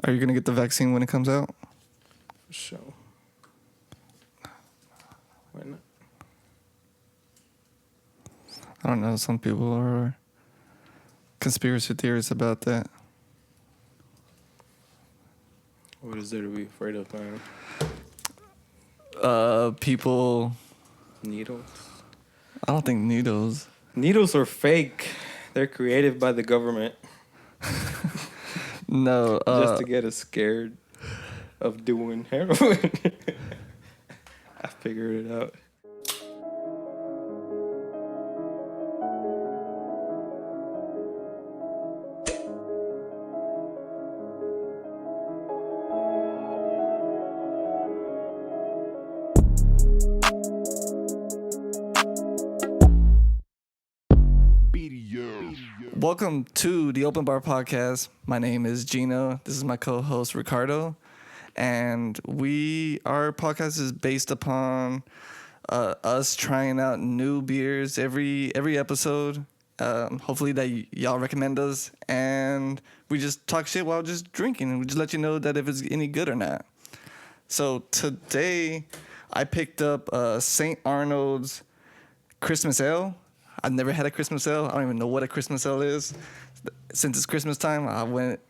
Are you going to get the vaccine when it comes out? For sure. Why not? I don't know. Some people are conspiracy theorists about that. What is there to be afraid of, man? People... Needles? I don't think needles. Needles are fake. They're created by the government. No. Just to get us scared of doing heroin. I figured it out. Welcome to the Open Bar Podcast. My name is Gino. This is my co-host Ricardo, and our podcast is based upon us trying out new beers every episode. Hopefully that y'all recommend us, and we just talk shit while just drinking, and we just let you know that if it's any good or not. So today, I picked up St. Arnold's Christmas Ale. I've never had a Christmas ale. I don't even know what a Christmas ale is. Since it's Christmas time, I went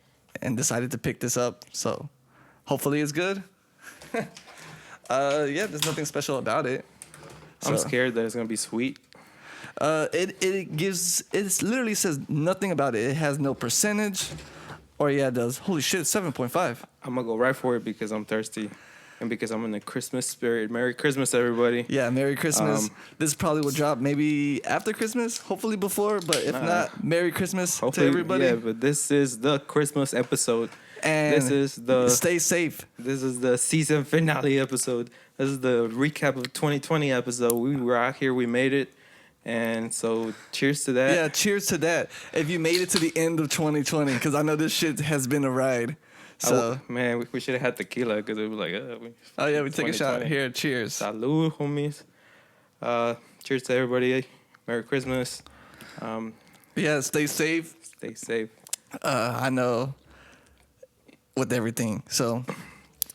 and decided to pick this up. So hopefully it's good. There's nothing special about it. I'm scared that it's going to be sweet. It literally says nothing about it. It has no percentage. Or yeah, it does. Holy shit, it's 7.5. I'm going to go right for it because I'm thirsty. And because I'm in the Christmas spirit. Merry Christmas, everybody. Yeah, Merry Christmas. This probably will drop maybe after Christmas, hopefully before. But if not, Merry Christmas to everybody. Yeah, but this is the Christmas episode. And this is the stay safe. This is the season finale episode. This is the recap of 2020 episode. We were out here. We made it. And so cheers to that. Yeah, cheers to that. If you made it to the end of 2020, because I know this shit has been a ride. So man, we should have had tequila because it was like, we take a shot here. Cheers. Salud, homies. Cheers to everybody. Merry Christmas. Yeah, stay safe. Stay safe. I know with everything, so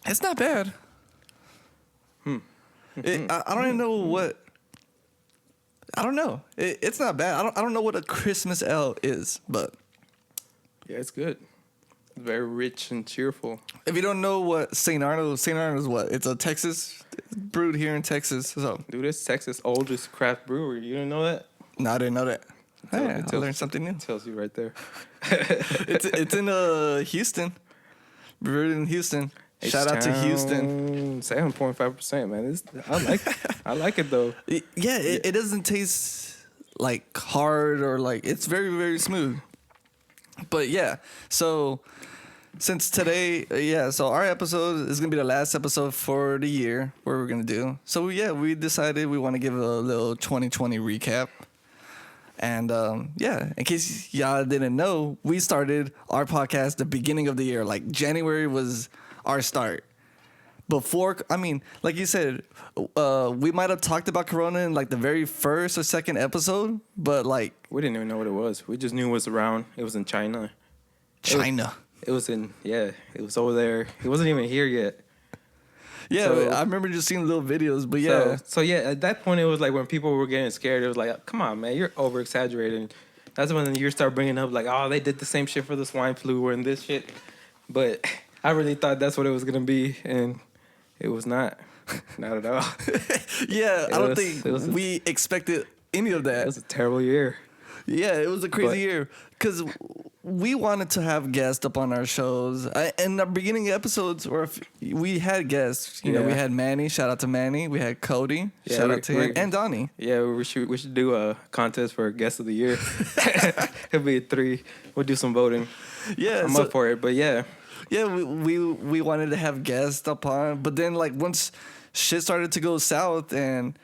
it's not bad. I don't even know what. I don't know. It's not bad. I don't know what a Christmas ale is, but yeah, it's good. Very rich and cheerful. If you don't know what St. Arnold is, what? It's a Texas, it's brewed here in Texas. So, dude, it's Texas' oldest craft brewery. You didn't know that? No, I didn't know that. I learned something new. It tells you right there. it's in Houston. Brewed in Houston. Shout out to Houston. 7.5%, man. I like it though. It doesn't taste like hard or like it's very, very smooth. But yeah, so since today, so our episode is going to be the last episode for the year where we're going to do. So yeah, we decided we want to give a little 2020 recap. And in case y'all didn't know, we started our podcast the beginning of the year. Like January was our start. Before, like you said, we might have talked about Corona in like the very first or second episode, but like we didn't even know what it was. We just knew it was around. It was in China. It was over there. It wasn't even here yet. Yeah, so, I remember just seeing little videos, but yeah. So at that point, it was like when people were getting scared, it was like, come on, man, you're over exaggerating. That's when you start bringing up like, oh, they did the same shit for the swine flu and this shit. But I really thought that's what it was gonna be, and it was not. Not at all. I don't think we expected any of that. It was a terrible year. Yeah, it was a crazy year because we wanted to have guests up on our shows. In the beginning episodes, we had guests. You know, we had Manny. Shout out to Manny. We had Cudi. Shout out to him. And Donnie. Yeah, we should do a contest for guest of the year. It'll be 3. We'll do some voting. Yeah, I'm up for it. But yeah. Yeah, we wanted to have guests up on, but then like once shit started to go south and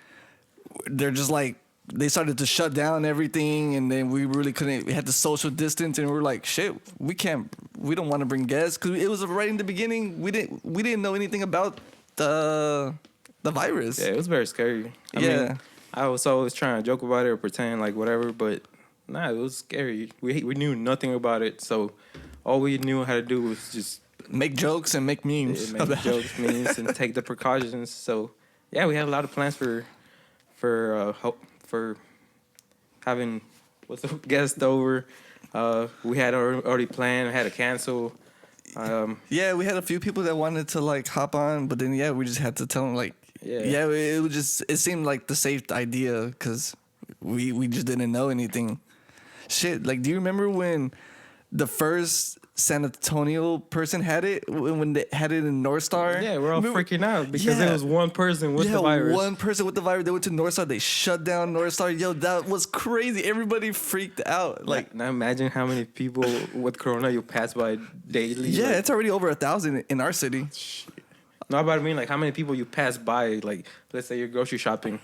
they're just like they started to shut down everything, and then we really couldn't. We had to social distance, and we were like, shit, we don't want to bring guests because it was right in the beginning. We didn't know anything about the virus. Yeah, it was very scary. I mean, I was always trying to joke about it or pretend like whatever, but nah, it was scary. We knew nothing about it, so all we knew how to do was just make jokes and make memes. Make jokes, memes, and take the precautions. So, yeah, we have a lot of plans for having what's the guest over. We had already planned, had to cancel. Yeah, we had a few people that wanted to like hop on, but then we just had to tell them like, it seemed like the safe idea because we just didn't know anything. Shit, like, do you remember when the first San Antonio person had it, when they had it in North Star? Yeah, we're all freaking out because there was one person with the virus. One person with the virus. They went to North Star. They shut down North Star. Yo, that was crazy. Everybody freaked out. Like, now imagine how many people with Corona you pass by daily. Yeah, like, it's already over 1,000 in our city. No, but I mean, like, how many people you pass by? Like, let's say you're grocery shopping.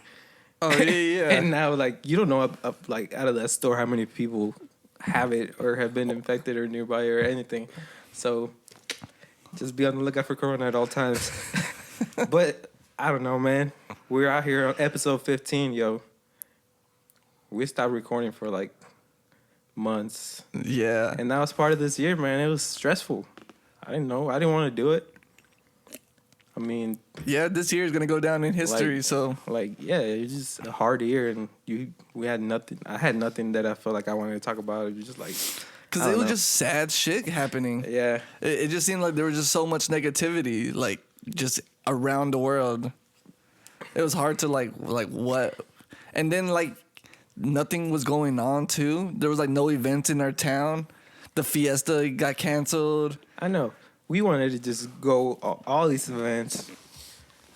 Oh yeah. And now, like, you don't know like out of that store how many people have it or have been infected or nearby or anything. So just be on the lookout for Corona at all times. But I don't know, man. We're out here on episode 15, yo. We stopped recording for like months. Yeah. And that was part of this year, man. It was stressful. I didn't know. I didn't want to do it. I mean, yeah, this year is gonna go down in history. Like, so, it's just a hard year, and we had nothing. I had nothing that I felt like I wanted to talk about. It was just like, because it was just sad shit happening. Yeah, it just seemed like there was just so much negativity, like just around the world. It was hard to like what, and then like nothing was going on too. There was like no events in our town. The fiesta got canceled. I know. We wanted to just go all these events,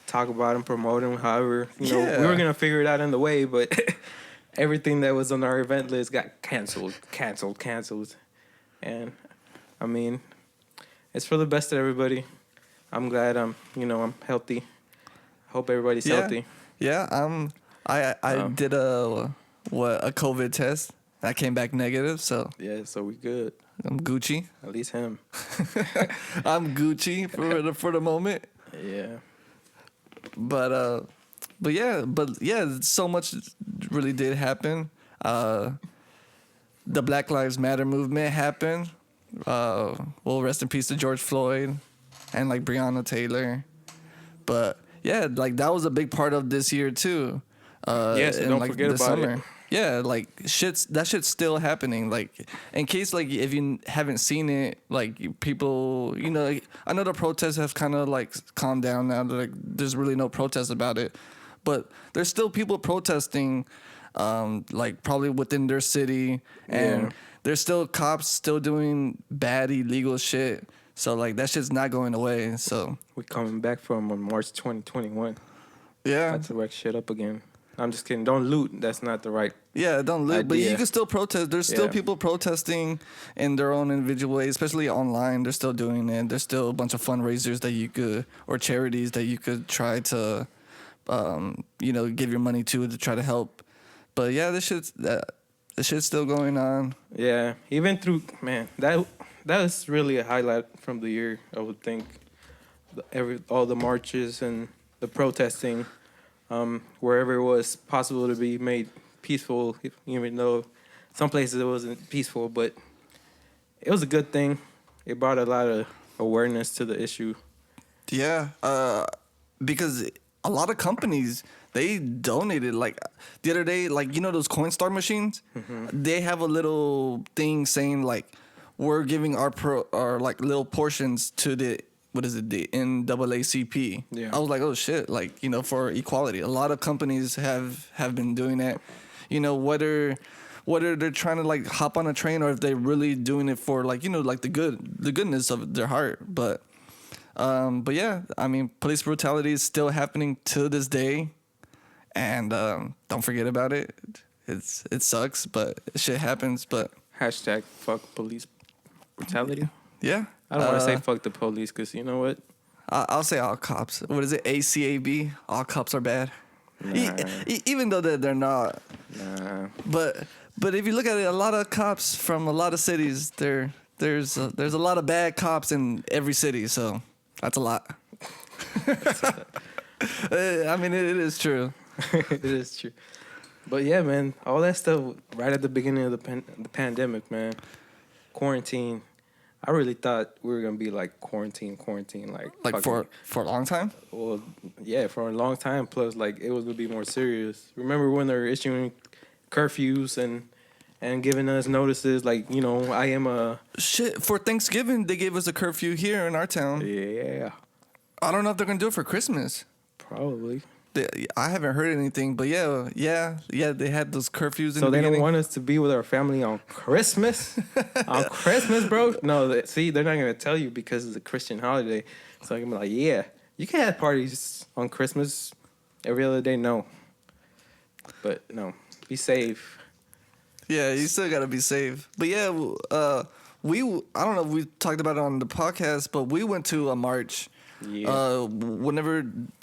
talk about them, promote them, however. We were going to figure it out on the way, but everything that was on our event list got canceled. And, I mean, it's for the best of everybody. I'm glad I'm healthy. Hope everybody's healthy. Yeah, I did a COVID test. I came back negative, so. Yeah, so we good. I'm Gucci. At least him. I'm Gucci for the moment. Yeah. But so much really did happen. The Black Lives Matter movement happened. Rest in peace to George Floyd and like Breonna Taylor. But yeah, like that was a big part of this year too. Yes, don't forget about summer. It. Yeah, like that shit's still happening. Like, in case like if you haven't seen it, like people, like, I know the protests have kind of like calmed down now. Like, there's really no protest about it, but there's still people protesting, like probably within their city, and there's still cops still doing bad illegal shit. So like that shit's not going away. So we're coming back from March 2021. Yeah, that's to wreck shit up again. I'm just kidding. Don't loot. That's not the right. Yeah, don't loot. Idea. But you can still protest. There's still people protesting in their own individual ways, especially online. They're still doing it. There's still a bunch of fundraisers that you could, or charities that you could try to, give your money to try to help. But yeah, this shit's still going on. Yeah, even through that was really a highlight from the year. I would think all the marches and the protesting. Wherever it was possible to be made peaceful, even though some places it wasn't peaceful, but it was a good thing. It brought a lot of awareness to the issue. Yeah, because a lot of companies, they donated. Like the other day, like those Coinstar machines, they have a little thing saying like we're giving our like little portions to the. What is it? The NAACP. Yeah. I was like, oh shit! Like for equality, a lot of companies have been doing that. Whether they're trying to like hop on a train or if they're really doing it for like like the goodness of their heart. But yeah, I mean, police brutality is still happening to this day, and don't forget about it. It sucks, but shit happens. But hashtag fuck police brutality. Yeah. I don't want to say fuck the police because you know what? I'll say all cops. What is it? ACAB? All cops are bad. Nah. Even though they're not. Nah. But if you look at it, a lot of cops from a lot of cities, there's a lot of bad cops in every city. So that's a lot. I mean, it is true. It is true. But yeah, man, all that stuff right at the beginning of the pandemic, man. Quarantine. I really thought we were gonna be like quarantine, Like fucking, for a long time. well, yeah, for a long time. Plus, like it was gonna be more serious. Remember when they were issuing curfews and giving us notices? Like, you know, I am a Shit, for Thanksgiving they gave us a curfew here in our town. yeah, I don't know if they're gonna do it for Christmas. probably. I haven't heard anything, but yeah. They had those curfews. So they don't want us to be with our family on Christmas? On Christmas, bro? No, see, they're not gonna tell you because it's a Christian holiday. So I'm gonna be like, yeah, you can have parties on Christmas. Every other day, no. But no, be safe. Yeah, you still gotta be safe. But yeah, I don't know if we talked about it on the podcast, but we went to a march. Yeah.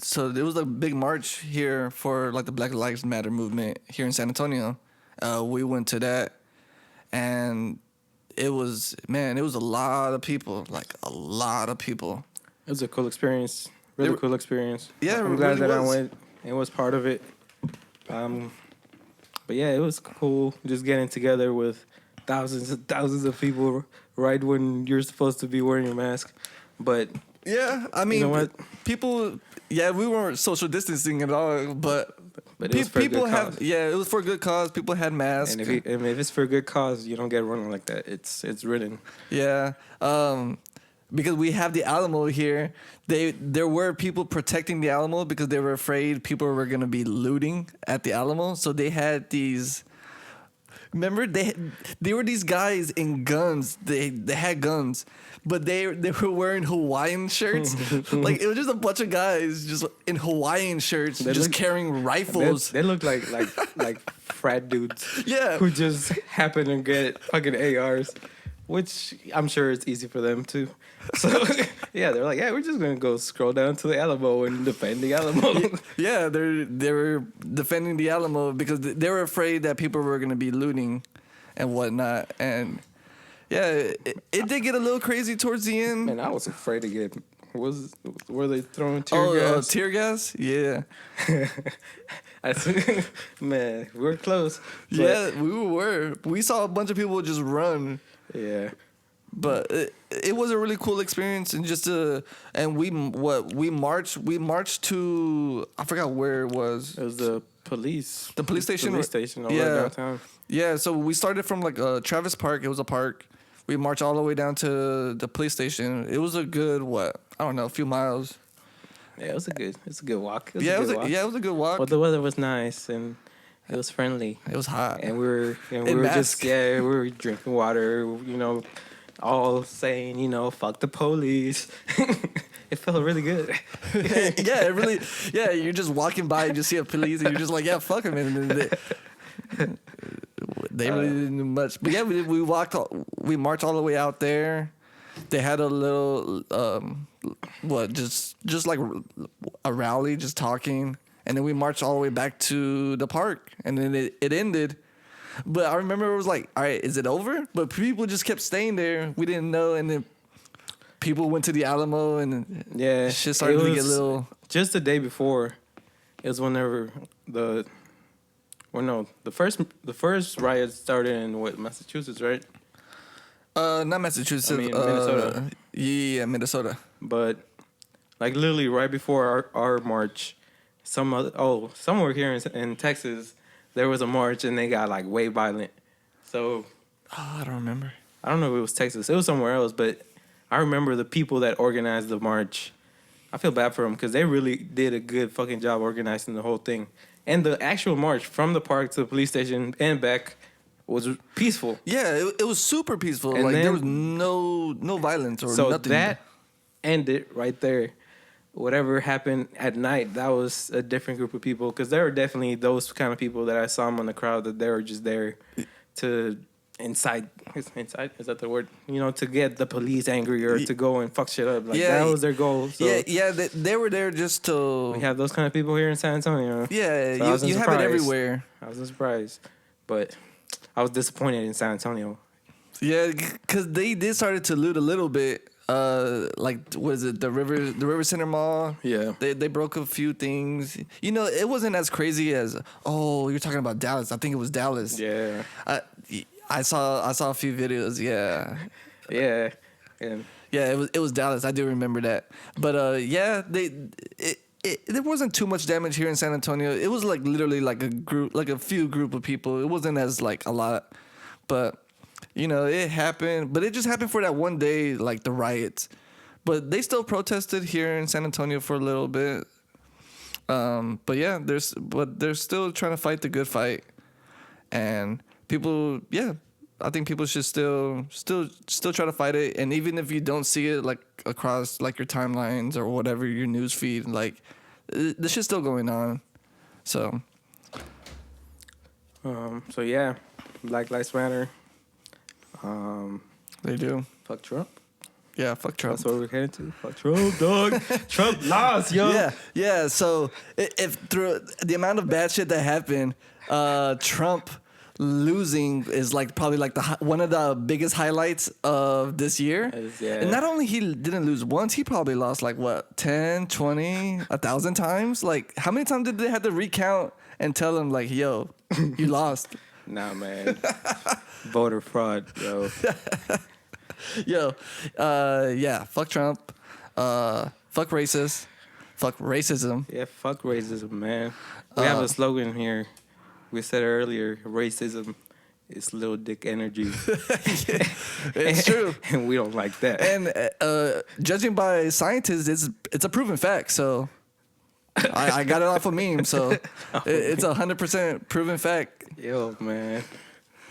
So there was a big march here for like the Black Lives Matter movement here in San Antonio. We went to that, and it was a lot of people, like a lot of people. It was a cool experience. Really cool experience. Yeah, I'm glad really that I was. went and was part of it. But yeah, it was cool just getting together with thousands and thousands of people right when you're supposed to be wearing your mask. But Yeah, I mean, you know what? people. Yeah, we weren't social distancing at all, but it was for a people good have. cause. Yeah, it was for a good cause. People had masks. And if it's for a good cause, you don't get running like that. It's written. Yeah, because we have the Alamo here. There were people protecting the Alamo because they were afraid people were gonna be looting at the Alamo. So they had these. Remember, they were these guys in guns. They had guns, but they were wearing Hawaiian shirts. Like it was just a bunch of guys just in Hawaiian shirts, just carrying rifles. They look like frat dudes. Yeah. Who just happen to get fucking ARs, which I'm sure it's easy for them too. So yeah, they're like, yeah, we're just gonna go scroll down to the Alamo and defend the Alamo. Yeah, they were defending the Alamo because they were afraid that people were gonna be looting and whatnot. And yeah, it did get a little crazy towards the end. And I was afraid to get. Were they throwing tear gas? Tear gas? Yeah. Man, we were close. Yeah, we were. We saw a bunch of people just run. Yeah. But it was a really cool experience, and we marched to, I forgot where it was. It was the police station. Police station All the way downtown. Yeah, so we started from like Travis Park. It was a park. We marched all the way down to the police station. It was a good a few miles. Yeah, it was a good walk. It was a good walk. Well, the weather was nice and it was friendly. It was hot, and we were mask. we were drinking water. You know, all saying, you know, fuck the police. It felt really good. Yeah, it really. Yeah, you're just walking by and you see a police and you're just like, yeah, fuck them. And they really didn't do much. But yeah, we marched all the way out there. They had a little, just like a rally, just talking. And then we marched all the way back to the park. And then it ended. But I remember it was like, all right, is it over? But people just kept staying there. We didn't know. And then people went to the Alamo and shit started to get a little. Just the day before, it was whenever the first riot started in Massachusetts, right? Not Massachusetts. Minnesota. Yeah, Minnesota. But like literally right before our march, somewhere here in Texas, there was a march and they got like way violent. So I don't remember. I don't know if it was Texas. It was somewhere else, but I remember the people that organized the march. I feel bad for them because they really did a good fucking job organizing the whole thing. And the actual march from the park to the police station and back was peaceful. Yeah, it was super peaceful. And like then, there was no violence or so nothing. So that ended right there. Whatever happened at night, that was a different group of people because there were definitely those kind of people that I saw in the crowd that they were just there to incite, is that the word? You know, to get the police angry or to go and fuck shit up. Like that was their goal. So they were there just to. We have those kind of people here in San Antonio. Yeah, so you have it everywhere. I wasn't surprised, but I was disappointed in San Antonio. Yeah, because they did started to loot a little bit. Like what is it? The River Center Mall. Yeah, they broke a few things. You know, it wasn't as crazy as you're talking about Dallas. I think it was Dallas. Yeah. I saw a few videos. Yeah. Yeah. And Yeah, it was Dallas. I do remember that. But yeah, there wasn't too much damage here in San Antonio. It was like literally like a few group of people. It wasn't as like a lot, but you know, it happened. But it just happened for that one day, like the riots. But they still protested here in San Antonio for a little bit. But yeah, they're still trying to fight the good fight, and people, yeah, I think people should still try to fight it. And even if you don't see it like across like your timelines or whatever, your news feed, like this shit's still going on. So yeah, Black Lives Matter. they do. Fuck Trump. Yeah, fuck Trump. That's what we're heading to. Fuck Trump, dog. Trump lost, yo. Yeah. So if through the amount of bad shit that happened, Trump losing is like probably like one of the biggest highlights of this year. Yeah. And not only he didn't lose once, he probably lost like what, 10, 20, 1,000 times? Like how many times did they have to recount and tell him like, yo, you lost? Nah, man. Voter fraud, yo. Yo, yeah, fuck Trump, fuck racist, fuck racism. Yeah, fuck racism, man. We have a slogan here. We said it's racism is little dick energy. It's true. And we don't like that. And judging by scientists, it's a proven fact. So I got it off a meme. So it's 100% proven fact. Yo, man.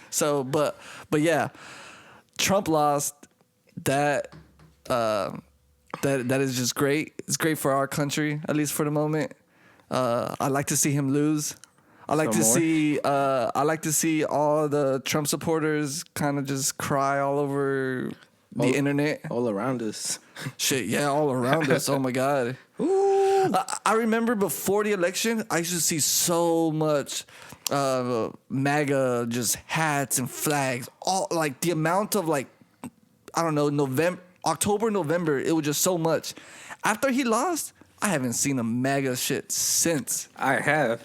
So, but yeah, Trump lost. That is just great. It's great for our country, at least for the moment. I like to see him lose. I like to see all the Trump supporters kind of just cry all over the internet. All around us. Shit, yeah, all around us. Oh my God. Ooh. I remember before the election, I used to see so much MAGA just hats and flags. All like the amount of like, I don't know, October, November, it was just so much. After he lost, I haven't seen a MAGA shit since. I have.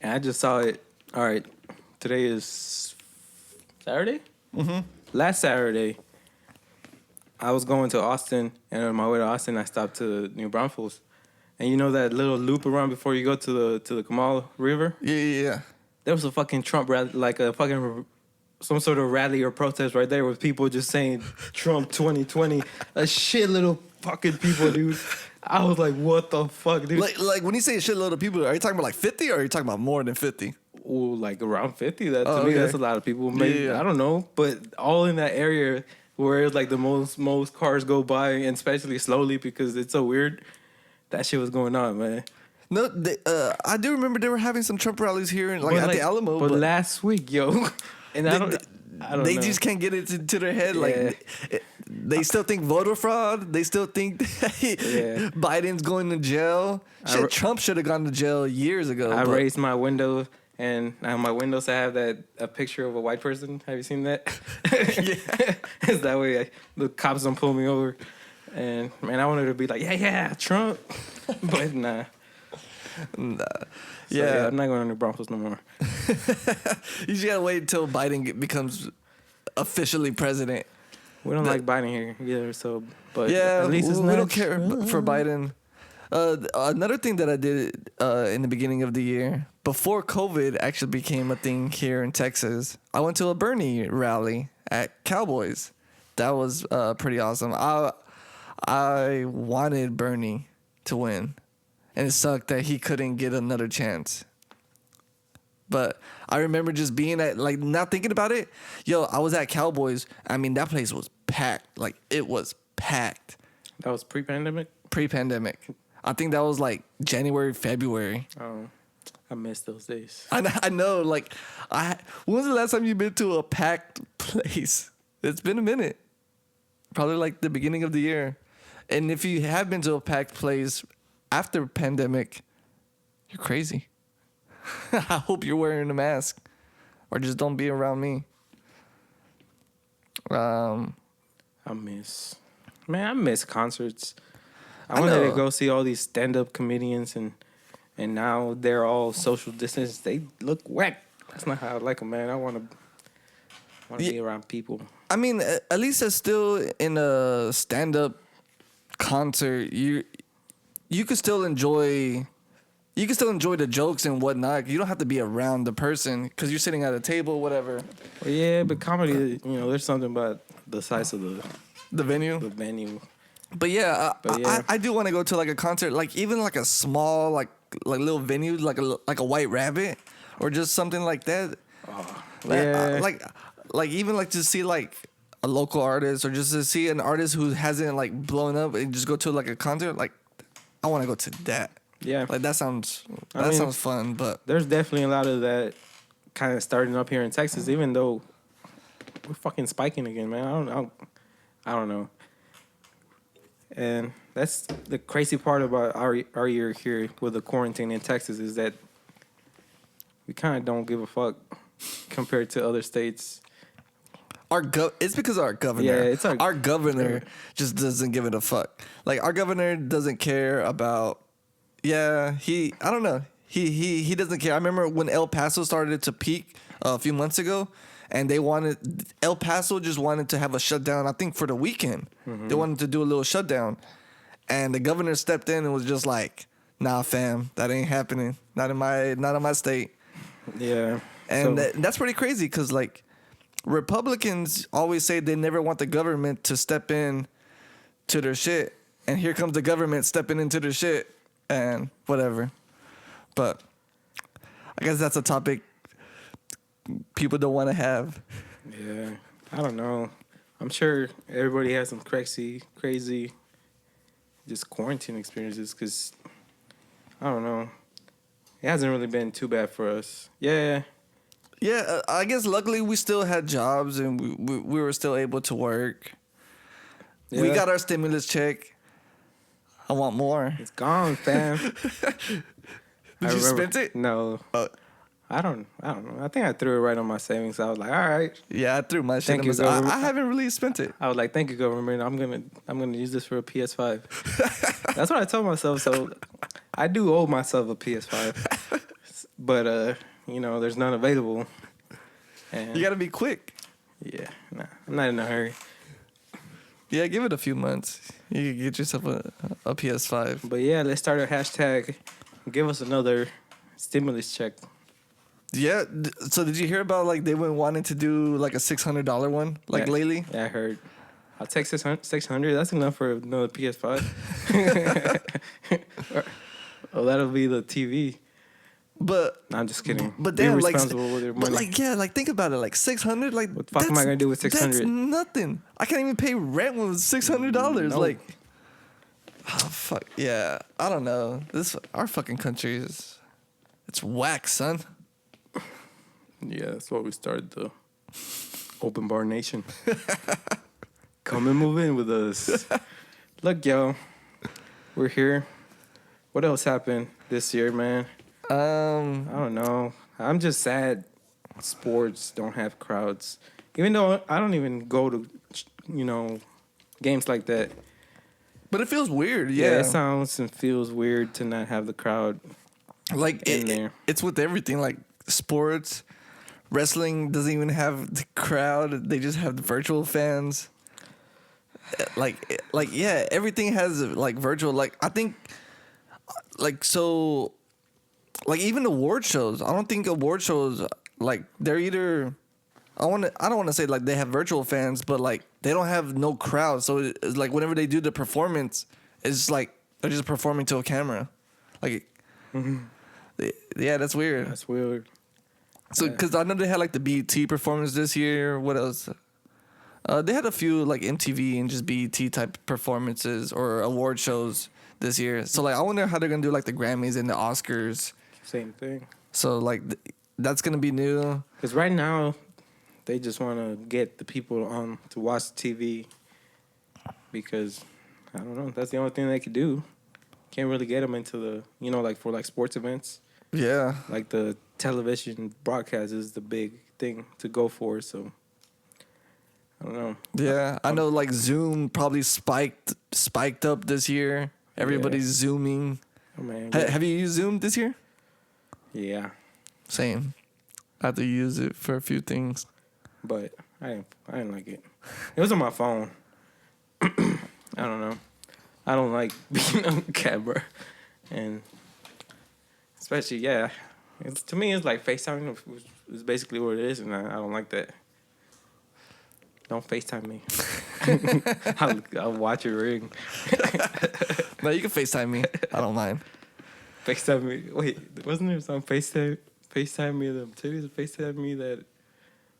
And I just saw it. All right. Today is Saturday? Mm-hmm. Last Saturday, I was going to Austin. And on my way to Austin, I stopped to New Braunfels. And you know that little loop around before you go to the Kamal River? Yeah. There was a fucking Trump rally, like a fucking some sort of rally or protest right there with people just saying Trump 2020. A shitload of fucking people, dude. I was like, what the fuck, dude? Like when you say a shitload of people, are you talking about like 50 or are you talking about more than 50? Ooh, like around 50. That to me, that's a lot of people. Maybe, yeah. I don't know, but all in that area where like the most cars go by, and especially slowly because it's so weird. That shit was going on, man. No, I do remember they were having some Trump rallies here in, like, at the Alamo. But last week, yo, and I don't know. They just can't get it into their head. Yeah. Like they still think voter fraud. They still think Biden's going to jail. Shit, Trump should have gone to jail years ago. I raised my window, and on my windows I have a picture of a white person. Have you seen that? Yeah. It's that way the cops don't pull me over. And man, I wanted to be like, yeah, Trump, but nah. So, yeah, I'm not going to New Braunfels no more. You just gotta wait until Biden becomes officially president. We don't like Biden here either, so but yeah, at least it's we not don't care for Biden. Another thing that I did in the beginning of the year, before COVID actually became a thing here in Texas, I went to a Bernie rally at Cowboys. That was pretty awesome. I wanted Bernie to win, and it sucked that he couldn't get another chance. But I remember just being at, like, not thinking about it. Yo, I was at Cowboys. I mean, that place was packed. Like, it was packed. That was pre-pandemic? Pre-pandemic. I think that was, like, January, February. Oh, I miss those days. I know. Like, when was the last time you've been to a packed place? It's been a minute. Probably, like, the beginning of the year. And if you have been to a packed place after pandemic, you're crazy. I hope you're wearing a mask, or just don't be around me. I miss concerts. I wanted to go see all these stand-up comedians, and now they're all social distance. They look whack. That's not how I like them, man. I want to be around people. I mean, at least it's still in a stand-up concert. You could still enjoy. You can still enjoy the jokes and whatnot. You don't have to be around the person because you're sitting at a table, whatever. Well, yeah, but comedy, there's something about the size of The venue. the venue. But yeah, I do want to go to like a concert, like even like a small like little venue, like a White Rabbit, or just something like that. Yeah. Like even like to see like a local artist, or just to see an artist who hasn't like blown up and just go to like a concert. Like I want to go to that. Yeah. Like that sounds fun, but There's definitely a lot of that kind of starting up here in Texas, even though we're fucking spiking again, man. I don't know. And that's the crazy part about our year here with the quarantine in Texas is that we kind of don't give a fuck compared to other states. It's because of our governor. Yeah, it's our governor just doesn't give it a fuck. Like our governor doesn't care about. Yeah, I don't know. He doesn't care. I remember when El Paso started to peak a few months ago, and El Paso just wanted to have a shutdown. I think for the weekend, they wanted to do a little shutdown, and the governor stepped in and was just like, "Nah, fam, that ain't happening. Not in my state." Yeah, and that's pretty crazy because like Republicans always say they never want the government to step in to their shit, and here comes the government stepping into their shit. And whatever. But I guess that's a topic people don't want to have. Yeah. I don't know. I'm sure everybody has some crazy just quarantine experiences because, I don't know. It hasn't really been too bad for us. Yeah. Yeah, I guess luckily we still had jobs and we were still able to work. Yeah. We got our stimulus check. I want more. It's gone, fam. Did you spend it? No. I don't know. I think I threw it right on my savings. I was like, all right. Yeah, I threw my shit. I haven't really spent it. I was like, thank you, government. I'm gonna use this for a PS5. That's what I told myself. So I do owe myself a PS5, but there's none available. And you gotta be quick. Yeah, nah, I'm not in a hurry. Yeah, give it a few months. You can get yourself a PS5. But yeah, let's start a hashtag. Give us another stimulus check. Yeah. So did you hear about like they were wanting to do like a $600 one lately? Yeah, I heard. I'll take 600. That's enough for another PS5. Oh, that'll be the TV. But no, I'm just kidding. But they're damn, responsible with their money. But think about it. Like 600. Like what the fuck am I gonna do with 600? That's nothing. I can't even pay rent with $600. No. Like, oh fuck yeah. I don't know. Our fucking country it's whack, son. Yeah, that's why we started the Open Bar Nation. Come and move in with us. Look, yo, we're here. What else happened this year, man? I don't know. I'm just sad sports don't have crowds. Even though I don't even go to, games like that. But it feels weird, yeah. It sounds and feels weird to not have the crowd like in there. It's with everything, like sports. Wrestling doesn't even have the crowd. They just have the virtual fans. Like yeah, everything has like virtual. Like I think, even award shows. I don't think award shows like they're either. I don't want to say like they have virtual fans, but like they don't have no crowd. So it's like whenever they do the performance, it's like they're just performing to a camera. Like, yeah, that's weird. That's weird. So, because I know they had like the BET performance this year. What else? They had a few like MTV and just BET type performances or award shows this year. So, like, I wonder how they're gonna do like the Grammys and the Oscars. Same thing. So, like, that's gonna be new. Because right now, they just want to get the people on to watch TV. Because I don't know, that's the only thing they could do. Can't really get them into the like for like sports events. Yeah. Like the television broadcast is the big thing to go for, so I don't know. Yeah, I know like Zoom probably spiked up this year. Everybody's Zooming. Oh man. Have you used Zoom this year? Yeah. Same. I had to use it for a few things. But I didn't like it. It was on my phone. I don't know. I don't like being on camera, and especially to me it's like FaceTime is basically what it is, and I don't like that. Don't FaceTime me. I'll watch it ring. No, you can FaceTime me. I don't mind. FaceTime me. Wait, wasn't there some FaceTime me them titties? FaceTime me that.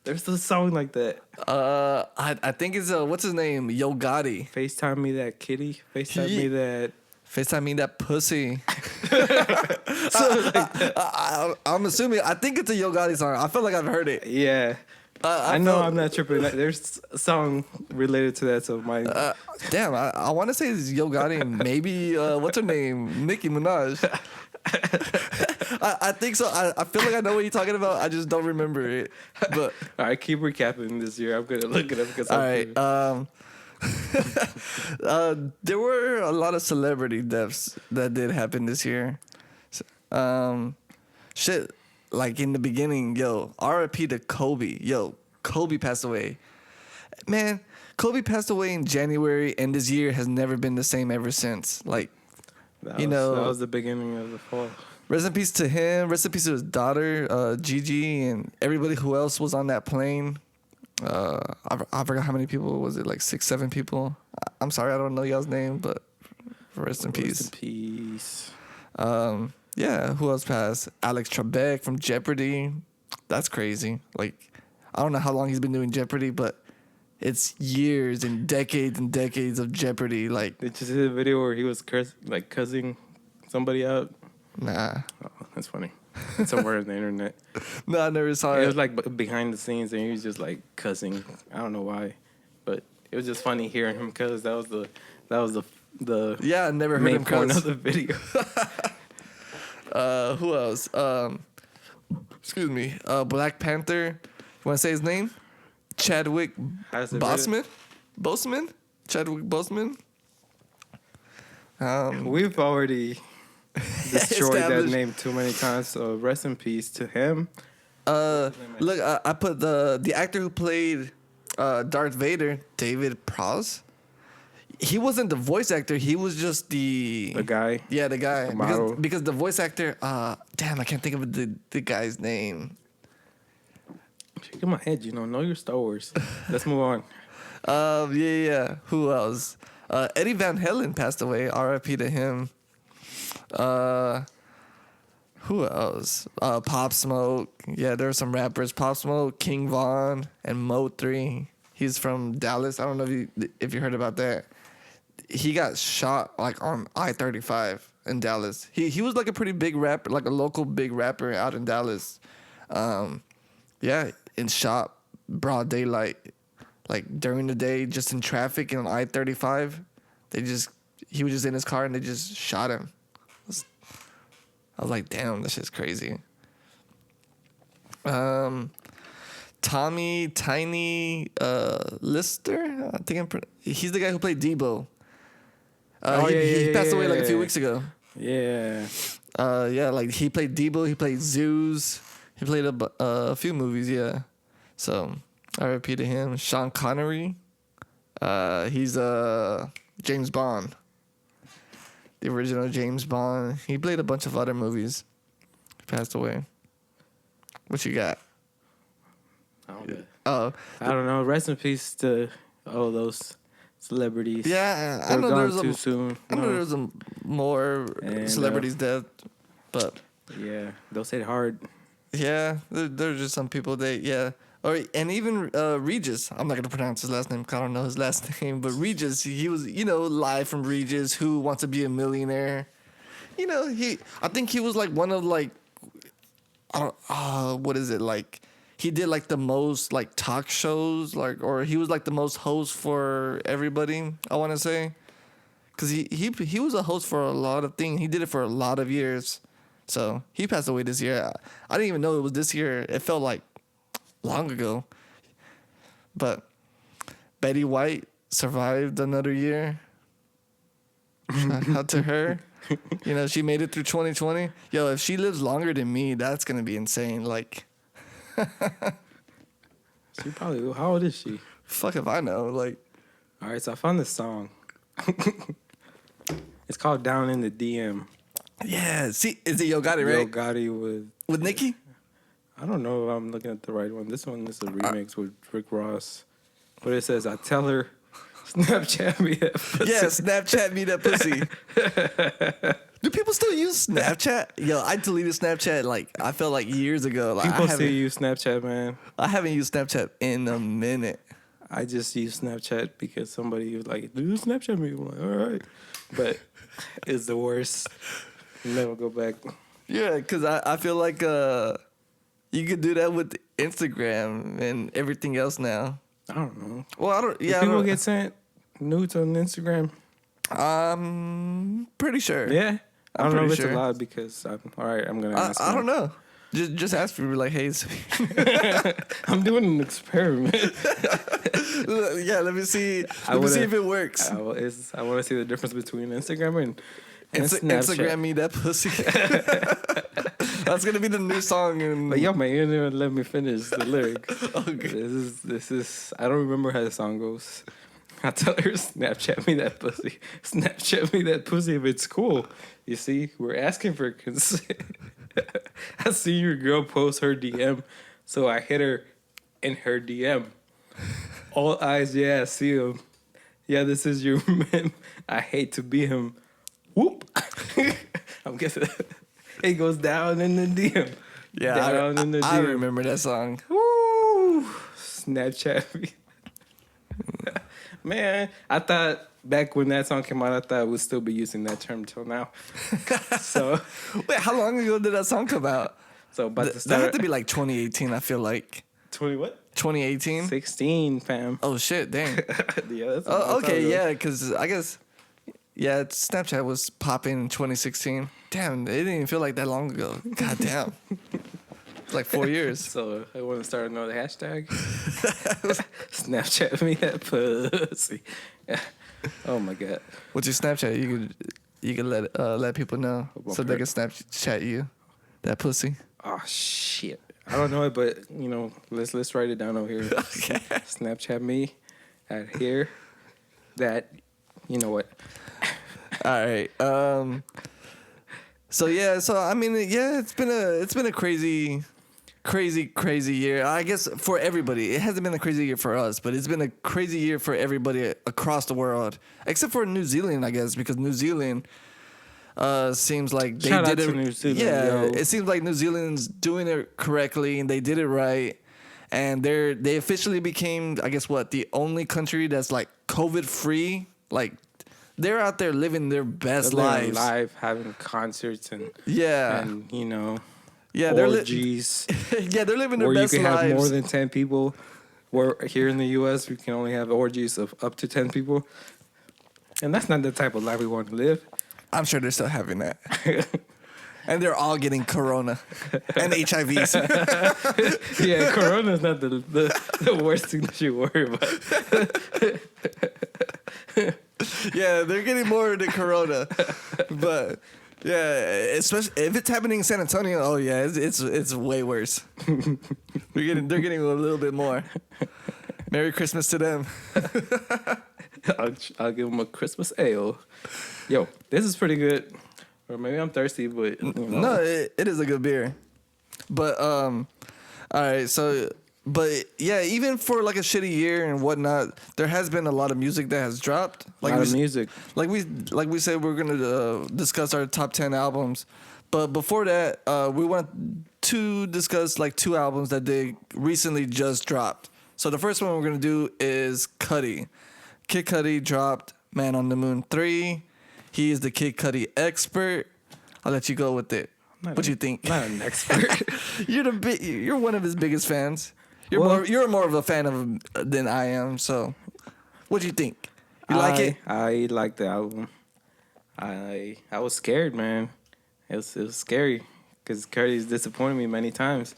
There's a song like that. I think it's what's his name? Yo Gotti. FaceTime me that kitty. FaceTime me that. FaceTime me that pussy. I'm assuming. I think it's a Yo Gotti song. I feel like I've heard it. Yeah. I know I'm not tripping. There's a song related to that, so my. Damn, I want to say it's Yo Gotti and maybe what's her name? Nicki Minaj. I think so. I feel like I know what you're talking about. I just don't remember it. But all right, keep recapping this year. I'm gonna look it up because. All right. There were a lot of celebrity deaths that did happen this year. Shit. Like in the beginning, R.I.P. to Kobe. Kobe passed away. Man, Kobe passed away in January, and this year has never been the same ever since. Like, that was the beginning of the fall. Rest in peace to him. Rest in peace to his daughter, Gigi, and everybody who else was on that plane. I forgot how many people was it? Like 6, 7 people. I'm sorry, I don't know y'all's name, but rest in peace. Rest in peace. Yeah, who else passed? Alex Trebek from Jeopardy. That's crazy. Like, I don't know how long he's been doing Jeopardy, but it's years and decades of Jeopardy. Like, did you see the video where he was cussing somebody out? Nah. Oh, that's funny. It's somewhere on the internet. No, I never saw it. It was like behind the scenes, and he was just like cussing. I don't know why, but it was just funny hearing him cuss. That was the yeah, I never heard main him point cuss. of the video. Who else? Excuse me. Black Panther. You want to say his name? Chadwick Boseman. Boseman. Chadwick Boseman. We've already destroyed that name too many times. So rest in peace to him. Look, I put the actor who played Darth Vader, David Prowse. He wasn't the voice actor. He was just the guy. Yeah, the guy. The because the voice actor. Damn, I can't think of the guy's name. Shaking my head. Know your Star Wars. Let's move on. Yeah. Who else? Eddie Van Halen passed away. R.I.P. to him. Who else? Pop Smoke. Yeah, there were some rappers. Pop Smoke, King Von, and Mo3. He's from Dallas. I don't know if you heard about that. He got shot like on I-35 in Dallas. He was like a pretty big rapper, like a local big rapper out in Dallas. Yeah, and shot broad daylight, like during the day, just in traffic and on I-35. He was just in his car and they just shot him. I was like, damn, this shit's crazy. Tommy Tiny Lister, I think he's the guy who played Debo. He passed away like a few weeks ago. Yeah. Yeah, like he played Debo, he played Zeus, he played a few movies, yeah. So R.I.P. to him. Sean Connery, he's James Bond, the original James Bond. He played a bunch of other movies. He passed away. What you got? I don't know. Rest in peace to all those celebrities. Yeah, I know too soon. I know there's more celebrities dead, but yeah, they'll say it hard. Yeah, there's just some people and even Regis. I'm not gonna pronounce his last name because I don't know his last name, but Regis, he was live from Regis. Who Wants to Be a Millionaire? I think he was like one of like, what is it like? He did like the most like talk shows, or he was like the most host for everybody, I want to say, because he was a host for a lot of things. He did it for a lot of years, so he passed away this year. I didn't even know it was this year. It felt like long ago, but Betty White survived another year. Shout out to her. She made it through 2020. Yo, if she lives longer than me, that's gonna be insane. Like. She probably. How old is she? Fuck if I know. Like, All right, so I found this song. It's called Down in the DM. yeah. See, is it Yo Gotti, right? Yo Gotti With Nicki? I don't know if I'm looking at the right one. This one is a remix with Rick Ross. But it says, I tell her, Snapchat me that pussy. Yeah, Snapchat me that pussy. Do people still use Snapchat? Yo, I deleted Snapchat like I felt like years ago. Like, People still use Snapchat, man. I haven't used Snapchat in a minute. I just use Snapchat because somebody was like, "Do Snapchat me?" I'm like, all right. But it's the worst. Never go back. Yeah, because I feel like you could do that with Instagram and everything else now. I don't know. Well, I don't. Do Yeah, people get sent nudes on Instagram? I'm pretty sure. Yeah. I don't know if pretty it's sure. allowed because I'm gonna ask. I don't know. Just ask me like, hey, I'm doing an experiment. yeah, let me see. Let me see if it works. I want to see the difference between Instagram and Snapchat. Instagram me that pussy. That's gonna be the new song. But yo, man, you didn't even let me finish the lyric. Okay. This is. I don't remember how the song goes. I tell her, Snapchat me that pussy. Snapchat me that pussy if it's cool. You see, we're asking for consent. I see your girl post her DM, so I hit her in her DM. All eyes, yeah, I see him. Yeah, this is your man. I hate to be him. Whoop. I'm guessing it goes down in the DM. Yeah, down in the DM. I remember that song. Woo! Snapchat me. Man, I thought back when that song came out, I thought we'd still be using that term till now. So, wait, how long ago did that song come out? So about to That start. had to be like 2018. I feel like 20 what? 2018. 16, fam. Oh shit, dang. Yeah, that's a Oh, long time okay, ago. yeah, because I guess Snapchat was popping in 2016. Damn, it didn't even feel like that long ago. God damn. It's like 4 years. So I want to start another hashtag. Snapchat me that pussy. Oh my god. What's your Snapchat? You could let people know so they can Snapchat you that pussy. Oh shit. I don't know it, but you know, let's write it down over here. Okay. Snapchat me at here. That you know what? All right. So I mean, it's been a crazy year. I guess for everybody. It hasn't been a crazy year for us, but it's been a crazy year for everybody across the world, except for New Zealand, I guess, because New Zealand seems like they Shout did out it. to New Zealand, yeah, yo. it seems like New Zealand's doing it correctly and they did it right, and they officially became, I guess, the only country that's like COVID free. Like they're out there living their best lives, live having concerts and you know. Yeah, orgies. They're living their where best you can lives. have more than 10 people. Where here in the U.S. we can only have orgies of up to 10 people, and that's not the type of life we want to live. I'm sure they're still having that, and they're all getting corona and HIVs. Yeah, corona's not the worst thing that you worry about. Yeah, they're getting more than corona, but. Yeah, especially if it's happening in San Antonio. Oh yeah, it's way worse. they're getting a little bit more. Merry Christmas to them. I'll give them a Christmas ale. Yo, this is pretty good. Or maybe I'm thirsty, but you know. No, it is a good beer. But all right, so. But yeah, even for like a shitty year and whatnot, there has been a lot of music that has dropped. Like a lot of music. Like we said, we're gonna discuss our top 10 albums. But before that, we want to discuss like 2 albums that they recently just dropped. So the first one we're gonna do is Cudi. Kid Cudi dropped Man on the Moon 3. He is the Kid Cudi expert. I'll let you go with it. What do you think? Not an expert. You're one of his biggest fans. You're more of a fan of him than I am. So, what do you think? You like it? I like the album. I was scared, man. It was scary because Cudi's disappointed me many times.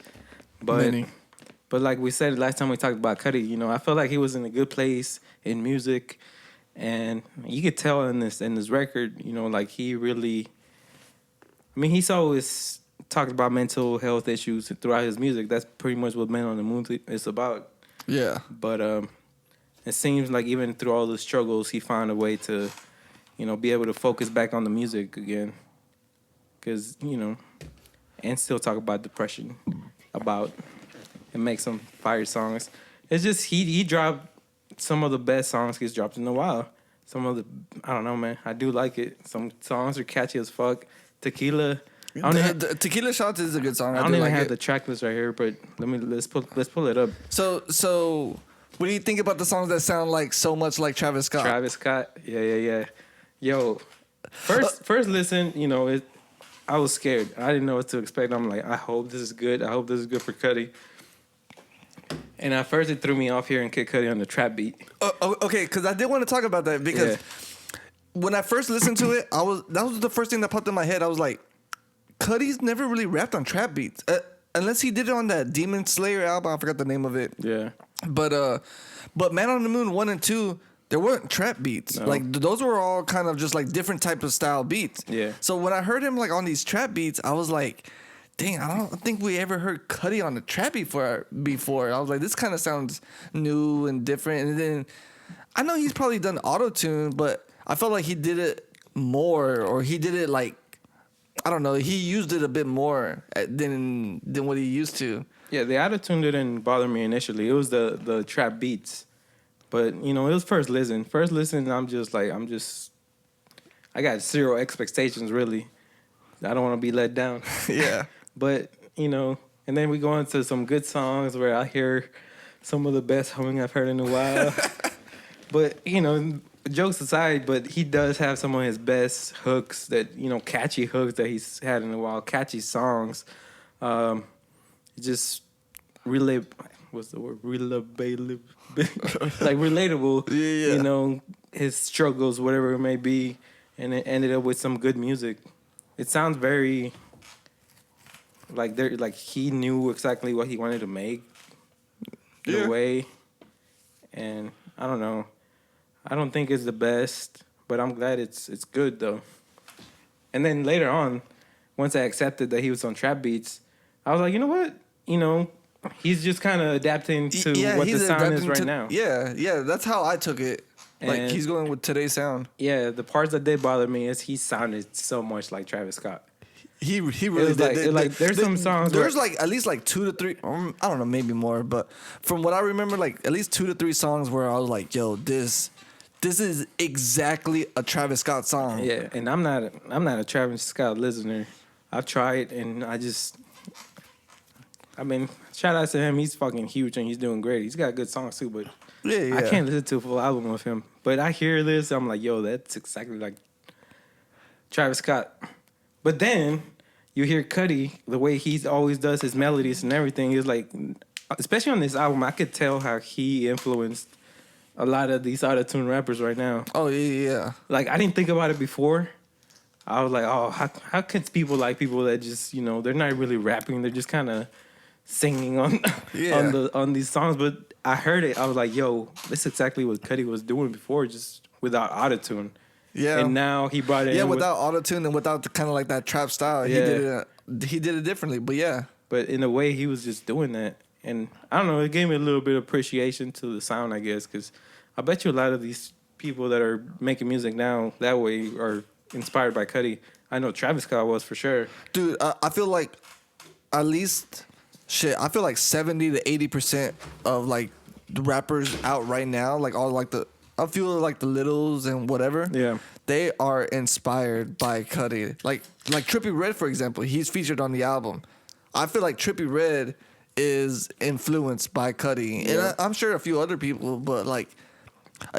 But like we said last time we talked about Cudi, you know, I felt like he was in a good place in music, and you could tell in this record, you know, like he really. I mean, he's always talked about mental health issues throughout his music. That's pretty much what Man on the Moon is about. Yeah. But it seems like even through all the struggles, he found a way to, be able to focus back on the music again. Because, and still talk about depression, and make some fire songs. It's just, he dropped some of the best songs he's dropped in a while. I don't know, man. I do like it. Some songs are catchy as fuck. Tequila. Tequila Shots is a good song. I don't even have the track list right here, but let's pull it up. So what do you think about the songs that sound like so much like Travis Scott? Travis Scott, yeah. Yo, first listen, I was scared. I didn't know what to expect. I'm like, I hope this is good. I hope this is good for Cudi. And at first it threw me off hearing Kid Cudi on the trap beat. Okay, because I did want to talk about that because when I first listened to it, that was the first thing that popped in my head. I was like, Cudi's never really rapped on trap beats, unless he did it on that Demon Slayer album. I forgot the name of it. Yeah. But Man on the Moon 1 and 2, there weren't trap beats. No. Like those were all kind of just like different type of style beats. Yeah. So when I heard him like on these trap beats, I was like, dang, I don't think we ever heard Cudi on the trap beat before. I was like, this kind of sounds new and different. And then I know he's probably done auto-tune, but I felt like he did it more, or he did it like, I don't know, he used it a bit more than what he used to. Yeah, the auto-tune didn't bother me initially. It was the trap beats. But, it was first listen. First listen, I got zero expectations, really. I don't want to be let down. Yeah. But, and then we go into some good songs where I hear some of the best humming I've heard in a while. But, jokes aside, but he does have some of his best hooks that, catchy hooks that he's had in a while, catchy songs. Just what's the word? Relatable. Like relatable. Yeah. His struggles, whatever it may be. And it ended up with some good music. It sounds very like he knew exactly what he wanted to make in a way. And I don't know. I don't think it's the best, but I'm glad it's good though. And then later on, once I accepted that he was on trap beats, I was like, you know what? He's just kind of adapting to what the sound is right now. Yeah, that's how I took it. Like, And he's going with today's sound. Yeah, the parts that did bother me is he sounded so much like Travis Scott. He really did. There's some songs. There's like at least like 2 to 3. I don't know, maybe more. But from what I remember, like at least 2 to 3 songs where I was like, "Yo, this is exactly a Travis Scott song." Yeah, and I'm not a Travis Scott listener. I've tried, and shout out to him. He's fucking huge, and he's doing great. He's got good songs too, but yeah. I can't listen to a full album of him. But I hear this, I'm like, yo, that's exactly like Travis Scott. But then you hear Cudi, the way he always does his melodies and everything is like, especially on this album, I could tell how he influenced a lot of these auto-tune rappers right now. Oh, yeah. Like, I didn't think about it before. I was like, oh, how can people like people that just, they're not really rapping, they're just kind of singing on these songs. But I heard it, I was like, yo, this is exactly what Cudi was doing before, just without auto-tune. Yeah. And now he brought it in without auto-tune and without the kind of like that trap style. Yeah. He did it differently, but yeah. But in a way, he was just doing that. And I don't know, it gave me a little bit of appreciation to the sound, I guess, because I bet you a lot of these people that are making music now that way are inspired by Cudi. I know Travis Scott was for sure. Dude, I feel like at least, I feel like 70 to 80% of like the rappers out right now, like all like I feel like the Littles and whatever. Yeah. They are inspired by Cudi. Like Trippie Redd, for example, he's featured on the album. I feel like Trippie Redd is influenced by Cudi. Yeah. And I'm sure a few other people, but like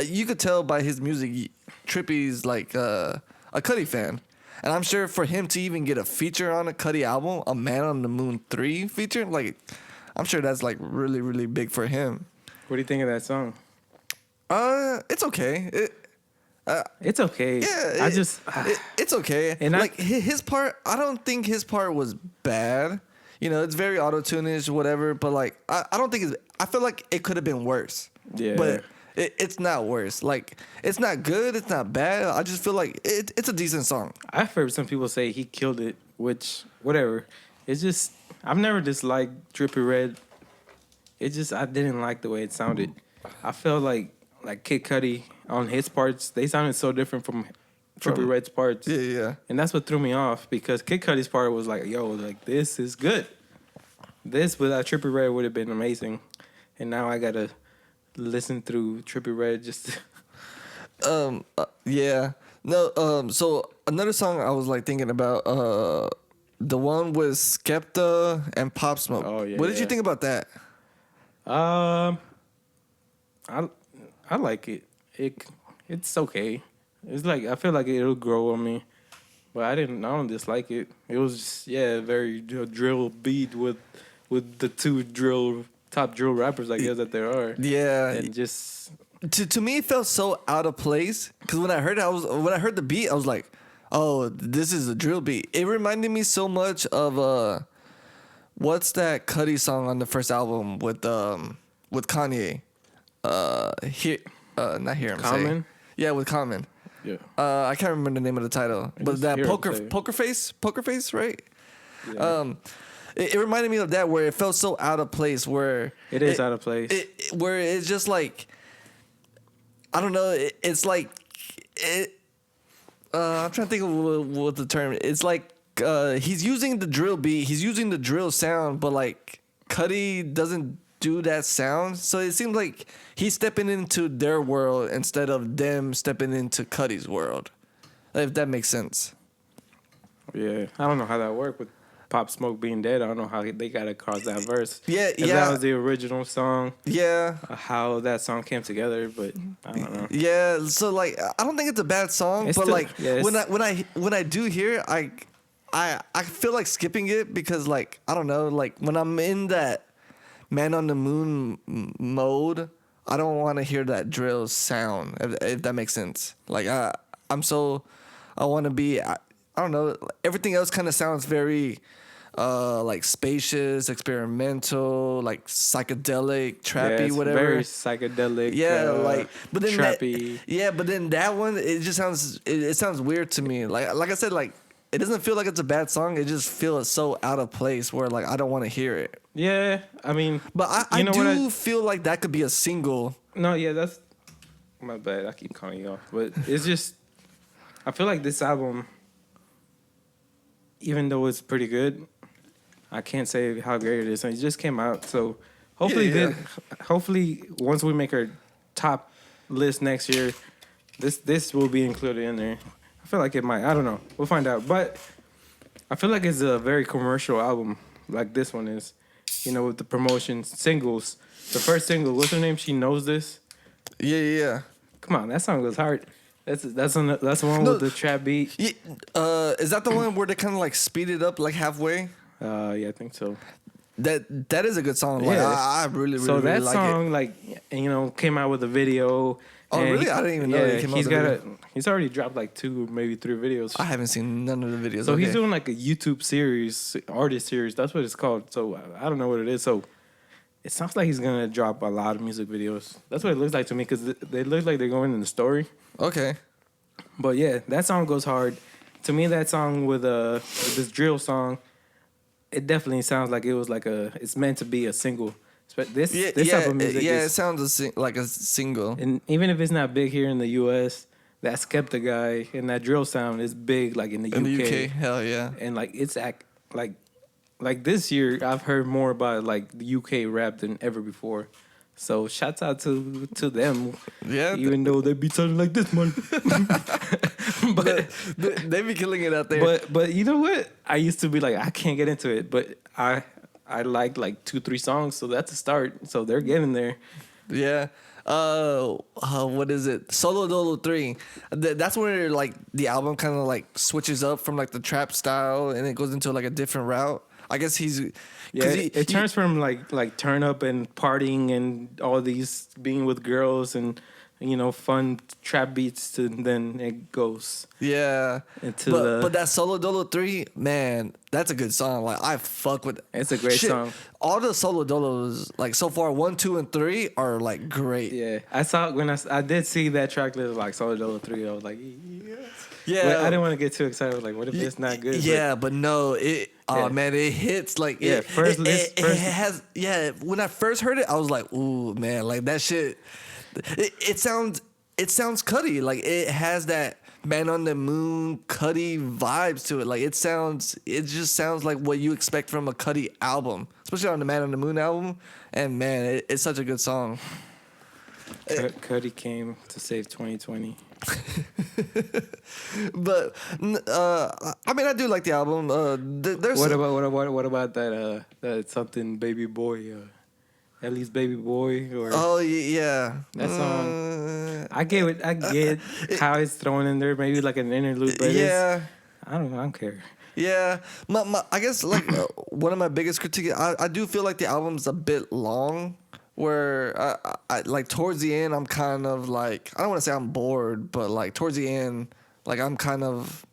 you could tell by his music, Trippie's like a Cudi fan. And I'm sure for him to even get a feature on a Cudi album, a Man on the Moon 3 feature, like I'm sure that's like really, really big for him. What do you think of that song? It's okay. It's okay. Yeah, it's okay. And like his part, I don't think his part was bad. It's very auto-tune-ish, whatever. But like, I don't think I feel like it could have been worse. Yeah. But it's not worse. Like, it's not good. It's not bad. I just feel like it's a decent song. I've heard some people say he killed it, which whatever. It's just I've never disliked Trippie Redd. I didn't like the way it sounded. I felt like like Kid Cudi on his parts, they sounded so different from Trippie Redd's parts. Yeah. And that's what threw me off, because Kid Cudi's part was like, yo, like, this is good. This without Trippie Redd would have been amazing. And now I gotta listen through Trippie Redd just yeah. No, so another song I was like thinking about, the one with Skepta and Pop Smoke. Oh, yeah, What did you yeah. think about that? I like it. It's okay. It's like, I feel like it'll grow on me, but I don't dislike it. It was just, very drill beat with the two top drill rappers, I guess, that there are. Yeah. And just To me, it felt so out of place, because when I heard the beat, I was like, oh, this is a drill beat. It reminded me so much of what's that Cudi song on the first album with Kanye? Not Here I'm Common? Saying. Yeah, with Common. yeah. I can't remember the name of the title, but just that Here I'm poker Saying. face, right? Yeah. It reminded me of that, where it felt so out of place, where It is out of place. where it's just like, I don't know. It's like it. I'm trying to think of what the term. It's like he's using the drill beat. He's using the drill sound, but like Cudi doesn't do that sound. So it seems like he's stepping into their world instead of them stepping into Cudi's world. If that makes sense. Yeah, I don't know how that worked with Pop Smoke being dead. I don't know how they got across that verse. Yeah, If yeah. that was the original song, Yeah. how that song came together, but I don't know. Yeah, so like I don't think it's a bad song, It's but still- like yeah, when I do hear it, I feel like skipping it, because like I don't know, like when I'm in that Man on the Moon mode, I don't want to hear that drill sound, if that makes sense. Like I want to be, I don't know, everything else kind of sounds very like spacious, experimental, like psychedelic, trappy, Yeah, it's whatever. very psychedelic. Yeah, like, but then trappy. but then that one, it just sounds, it sounds weird to me. Like I said, like it doesn't feel like it's a bad song. It just feels so out of place, where like I don't want to hear it. Yeah, I mean, But I you know what do feel like that could be a single. No, yeah, that's my bad. I keep calling you off, but it's just, I feel like this album, even though it's pretty good, I can't say how great it is. It just came out, so hopefully, Yeah. hopefully once we make our top list next year, this will be included in there. I feel like it might. I don't know. We'll find out. But I feel like it's a very commercial album, like this one is. You know, with the promotion singles. The first single, what's her name? She Knows This. Yeah. Come on, that song goes hard. That's the one No. with the trap beat. Yeah, is that the one where they kind of like speed it up like halfway? Yeah, I think so. That is a good song. Like, Yeah. I really So that like song, it. like, you know, came out with a video. Oh, and really? I didn't even know it came out he's with a got video. he's already dropped like 2, maybe 3 videos. I haven't seen none of the videos. So okay. he's doing like a YouTube series, artist series. That's what it's called. So I don't know what it is. So it sounds like he's gonna drop a lot of music videos. That's what it looks like to me, because they look like they're going in the story. Okay. But yeah, that song goes hard. To me, that song with this drill song, it definitely sounds like it was like it's meant to be a single. But this type of music it is, sounds like a single. and even if it's not big here in the U.S., that Skepta guy and that drill sound is big, like in the In UK. the UK, hell yeah. And like it's like this year, I've heard more about like the UK rap than ever before. So shouts out to them. Yeah. Even though they be sounding like this, man. but they be killing it out there. but you know what? I used to be like, I can't get into it, but I liked like 2-3 songs, so that's a start. So they're getting there. Yeah. What is it? Solo Dolo 3. That's where like the album kind of like switches up from like the trap style, and it goes into like a different route. I guess he's It turns from like turn up and partying and all these being with girls and, you know, fun trap beats, to then it goes into but that Solo Dolo 3, man, that's a good song. Like I fuck with it. It's a great song. All the Solo Dolos like so far 1, 2, and 3 are like great. Yeah, I saw when I did see that track list like Solo Dolo 3. I was like, Yeah. But I didn't want to get too excited. I was like, what if it's not good? Yeah, but no, it. Oh Yeah. man, it hits like Yeah, first list. It has. Yeah, when I first heard it, I was like, ooh man, like that shit. It sounds Cudi. Like it has that Man on the Moon Cudi vibes to it. Like it just sounds like what you expect from a Cudi album, especially on the Man on the Moon album. And man, it's such a good song. Cudi came to save 2020. But I mean, I do like the album. There's What about that something baby boy, Ellie's baby boy, or oh yeah, that song? I get how it's thrown in there, maybe like an interlude, but yeah. I don't care. Yeah, I guess like one of my biggest critiques, I do feel like the album's a bit long. Where I like towards the end, I'm kind of like, I don't want to say I'm bored, but like towards the end, like I'm kind of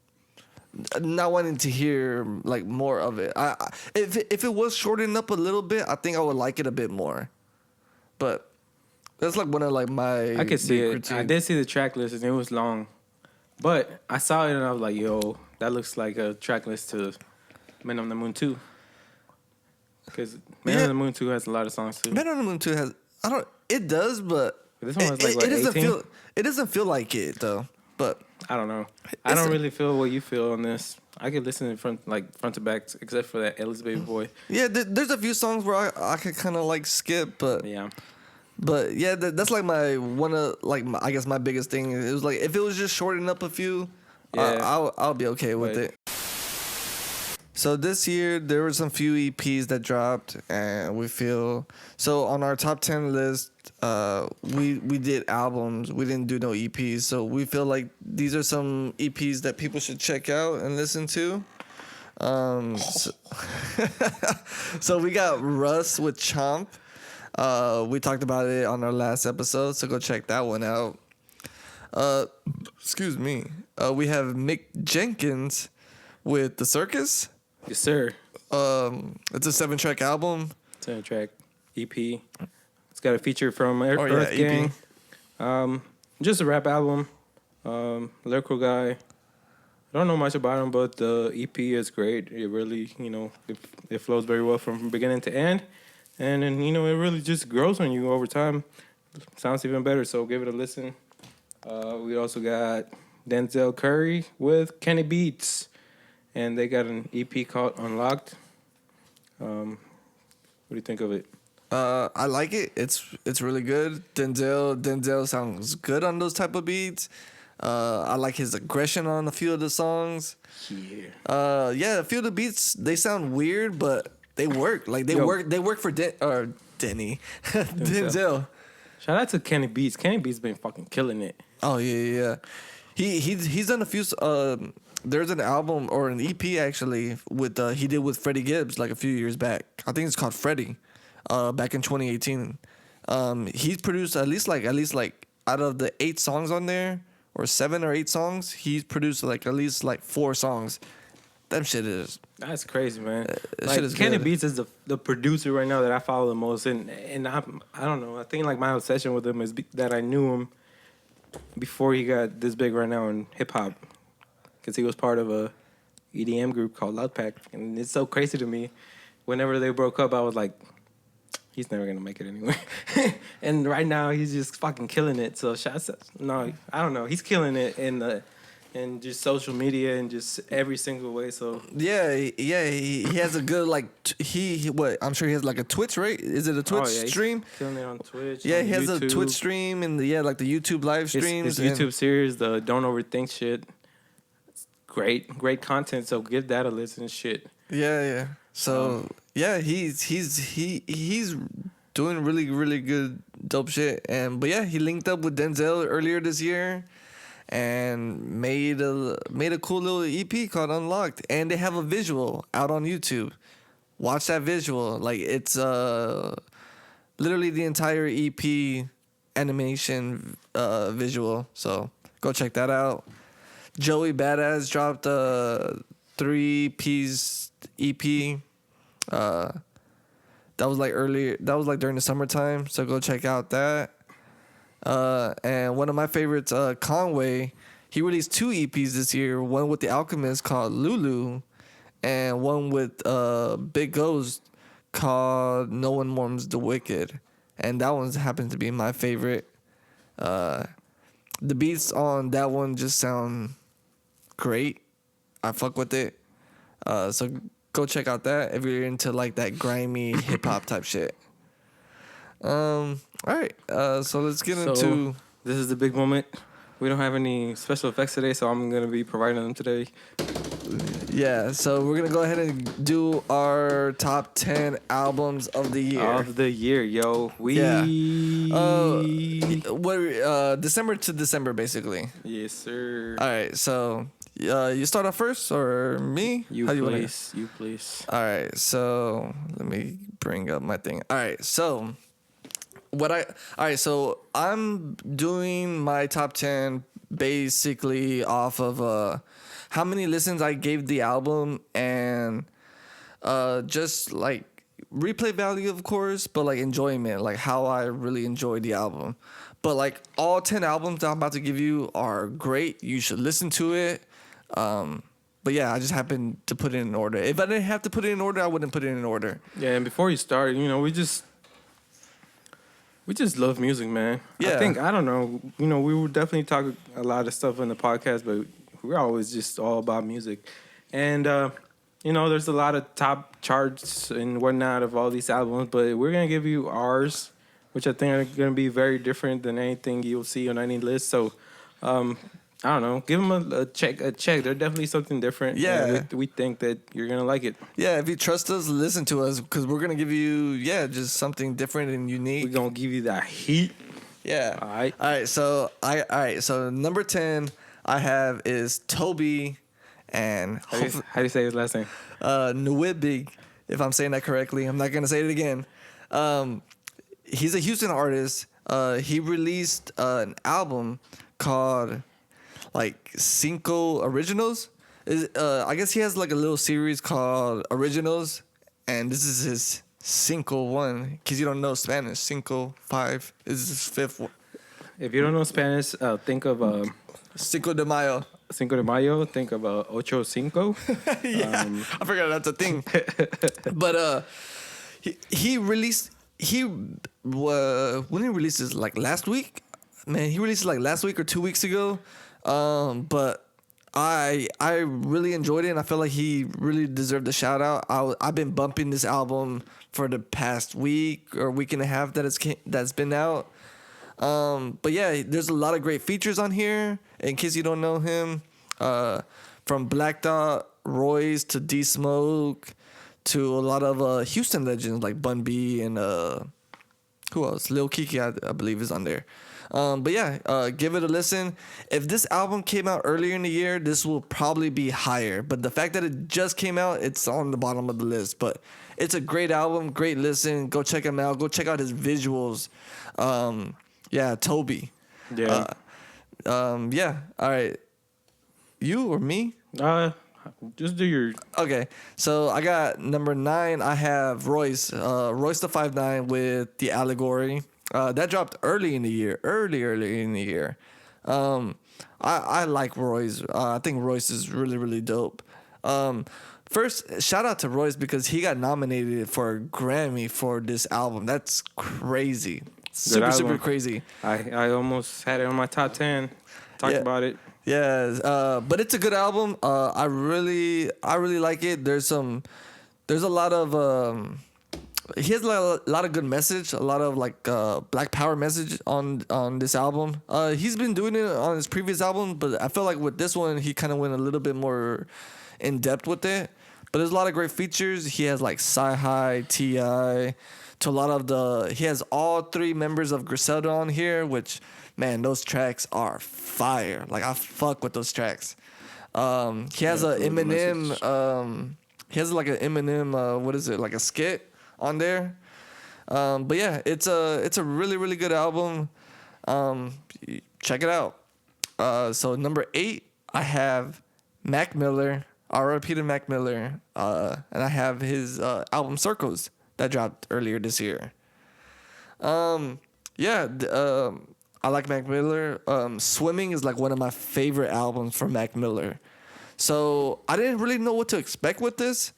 not wanting to hear like more of it. If it was shortened up a little bit, I think I would like it a bit more. But that's like one of like my. I could see it. critiques. I did see the track list and it was long, but I saw it and I was like, yo, that looks like a track list to Men on the Moon 2. Because Man on the Moon 2 has a lot of songs too. Man on the Moon 2 has, it does, but this one was like what, 18? It doesn't feel like it though. But I don't know. I don't really feel what you feel on this. I could listen in front to back, except for that Ellie's Baby Boy. Yeah, there's a few songs where I could kind of like skip, but yeah. But yeah, that's like I guess my biggest thing. It was like if it was just shortening up a few, I'll be okay with it. So this year there were some few EPs that dropped, and we feel so on our top 10 list. We did albums. We didn't do no EPs. So we feel like these are some EPs that people should check out and listen to. So we got RUSS with CHOMP. We talked about it on our last episode, so go check that one out. Excuse me. We have MICK JENKINS with the CIRCUS. Yes, sir. It's a 7-track album. 7-track EP. It's got a feature from Earth Gang. Just a rap album. Lyrical guy. I don't know much about him, but the EP is great. It really, it flows very well from beginning to end. And then, it really just grows on you over time. Sounds even better, so give it a listen. We also got Denzel Curry with Kenny Beats. And they got an EP called Unlocked. What do you think of it? I like it. It's really good. Denzel sounds good on those type of beats. I like his aggression on a few of the songs. Yeah. Yeah, a few of the beats, they sound weird, but they work. Like they work for Denny. Denzel. Shout out to Kenny Beats. Kenny Beats been fucking killing it. Oh yeah. He's done a few. There's an album or an EP actually with he did with Freddie Gibbs like a few years back. I think it's called Freddie. Back in 2018. He's produced at least like out of the 8 songs on there, or 7 or 8 songs, he's produced like at least like 4 songs. That shit is. That's crazy, man. Shit is Kenny good. Beats is the producer right now that I follow the most, and I don't know. I think like my obsession with him is that I knew him before he got this big right now in hip hop, because he was part of a EDM group called Loudpack, and it's so crazy to me. Whenever they broke up, I was like, he's never gonna make it anyway. And right now, he's just fucking killing it. So I don't know. He's killing it in just social media and just every single way. So yeah, he has a good like what I'm sure he has like a Twitch, right? Is it a Twitch stream? He's killing it on Twitch. Yeah, on he has YouTube. a Twitch stream and like the YouTube live streams. His YouTube series, the Don't Overthink shit. It's great content. So give that a listen. Shit. Yeah. So yeah, he's doing really, really good dope shit. But yeah, he linked up with Denzel earlier this year and made a cool little EP called Unlocked. And they have a visual out on YouTube. Watch that visual. Like it's literally the entire EP animation visual. So go check that out. Joey Badass dropped a 3-piece EP. That was like earlier. That was like during the summertime. So go check out that. And one of my favorites, Conway, he released 2 EPs this year. One with the Alchemist called LULU, and one with Big Ghost called No One Mourns the Wicked. And that one happens to be my favorite. The beats on that one just sound great. I fuck with it. So go check out that if you're into like that grimy hip hop type shit. All right. So let's get into. This is the big moment. We don't have any special effects today, so I'm gonna be providing them today. Yeah, so we're gonna go ahead and do our top 10 albums of the year. Of the year, yo. December to December, basically. Yes, sir. All right, so you start off first, or me? You please. All right, so let me bring up my thing. All right, so I'm doing my top 10 basically off of how many listens I gave the album and just like replay value, of course, but like enjoyment, like how I really enjoyed the album. But like all 10 albums that I'm about to give you are great. You should listen to it. But yeah, I just happened to put it in order. If I didn't have to put it in order, I wouldn't put it in order. Yeah, and before you start, we just love music, man. Yeah. I don't know, we would definitely talk a lot of stuff in the podcast, but we're always just all about music. And, there's a lot of top charts and whatnot of all these albums, but we're going to give you ours, which I think are going to be very different than anything you'll see on any list. So, I don't know. Give them a check. They're definitely something different. Yeah. We think that you're going to like it. Yeah, if you trust us, listen to us, because we're going to give you, just something different and unique. We're going to give you that heat. Yeah. All right. So number 10 I have is TOBE, and how do you say his last name? NWIGWE, if I'm saying that correctly. I'm not going to say it again. He's a Houston artist. He released an album called like CINCORIGINALS. I guess he has like a little series called Originals, and this is his Cinco one, because you don't know Spanish. Cinco 5 is his fifth one. If you don't know Spanish, think of Cinco de Mayo. Cinco de Mayo. Think of Ocho Cinco. Yeah, I forgot that's a thing. But he released when he released this, like last week. Man, he released it like last week or 2 weeks ago. But I really enjoyed it, and I feel like he really deserved a shout out. I've been bumping this album for the past week or week and a half that's been out. But yeah, there's a lot of great features on here. In case you don't know him, from Black Dot, ROYCE to D Smoke, to a lot of Houston legends like Bun B and who else? Lil Kiki, I believe, is on there. But yeah, give it a listen. If this album came out earlier in the year, this will probably be higher. But the fact that it just came out, it's on the bottom of the list. But it's a great album, great listen. Go check him out. Go check out his visuals. Yeah, TOBE. Yeah. Yeah. All right. You or me? Just do your. Okay. So I got number 9. I have ROYCE. ROYCE the 5'9" with the Allegory. That dropped early in the year. Early in the year. I like ROYCE. I think ROYCE is really, really dope. First, shout out to ROYCE because he got nominated for a Grammy for this album. That's crazy. Super crazy. I almost had it on my top 10. Talked about it. Yeah, but it's a good album. I really like it. There's a lot of he has a lot of good message, a lot of like Black Power message on this album. He's been doing it on his previous album, but I feel like with this one he kind of went a little bit more in depth with it. But there's a lot of great features. He has like Sci-Hi, T.I., to a lot of he has all 3 members of Griselda on here, which, man, those tracks are fire. Like, I fuck with those tracks. He has a Eminem, he has like an Eminem, what is it, like a skit on there. But yeah, it's a really, really good album. Check it out. So number 8, I have Mac Miller, R.I.P. to Mac Miller, and I have his album CIRCUS that dropped earlier this year. I like Mac Miller. Swimming is like one of my favorite albums from Mac Miller. So I didn't really know what to expect with this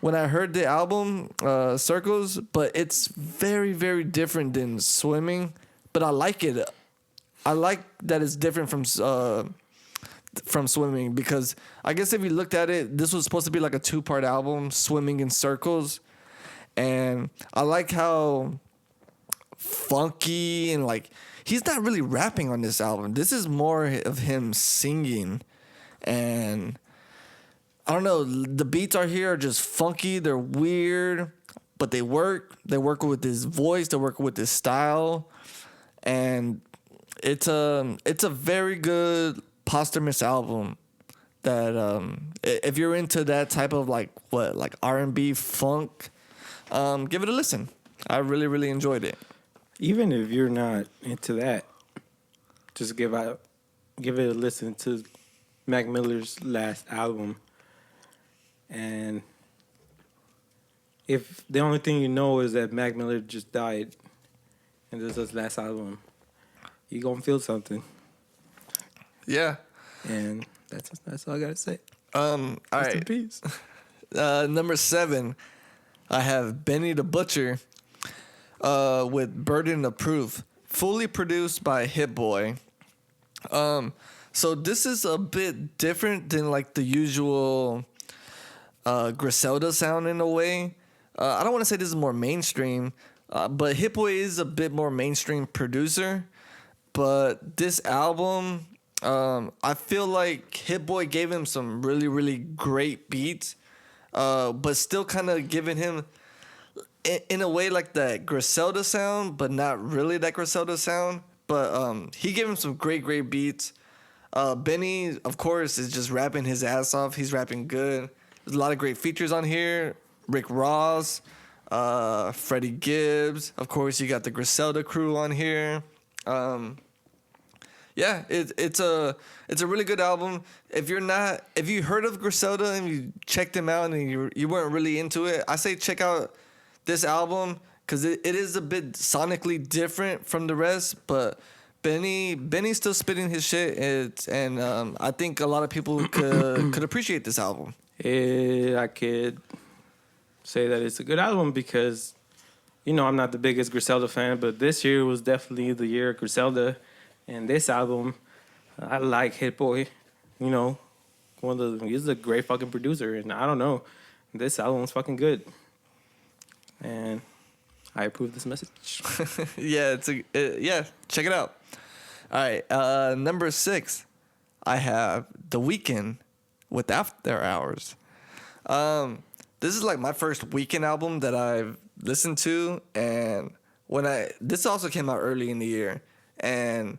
when I heard the album, CIRCUS, but it's very, very different than Swimming. But I like it I like that it's different from Swimming, because I guess if you looked at it, this was supposed to be like a 2-part album, Swimming in Circles. And I like how funky and like he's not really rapping on this album. This is more of him singing. And I don't know, the beats are just funky, they're weird, but they work. They work with his voice, they work with his style. And it's a very good posthumous album that if you're into that type of like R&B funk, give it a listen. I really, really enjoyed it. Even if you're not into that, just give it a listen to Mac Miller's last album. And if the only thing you know is that Mac Miller just died and this is his last album, you're gonna feel something. Yeah. And that's all I gotta say. All Rest in right. peace. Number 7, I have Benny the Butcher with Burden of Proof, fully produced by Hit Boy. So this is a bit different than like the usual Griselda sound in a way. I don't want to say this is more mainstream, but Hit Boy is a bit more mainstream producer. But this album, I feel like Hit Boy gave him some really, really great beats, but still kind of giving him, in a way, like that Griselda sound, but not really that Griselda sound. But he gave him some great, great beats. Benny, of course, is just rapping his ass off. He's rapping good. There's a lot of great features on here. Rick Ross, Freddie Gibbs. Of course, you got the Griselda crew on here. Yeah, it's a really good album. If you heard of Griselda and you checked him out and you weren't really into it, I say check out this album, because it is a bit sonically different from the rest. But Benny's still spitting his shit, and I think a lot of people could appreciate this album. I could say that it's a good album because, I'm not the biggest Griselda fan, but this year was definitely the year of Griselda. And this album, I like Hit Boy. He's a great fucking producer, and I don't know, this album's fucking good. And I approve this message. Yeah, check it out. All right, number 6, I have The Weeknd with After Hours. This is like my first Weeknd album that I've listened to, and this also came out early in the year, and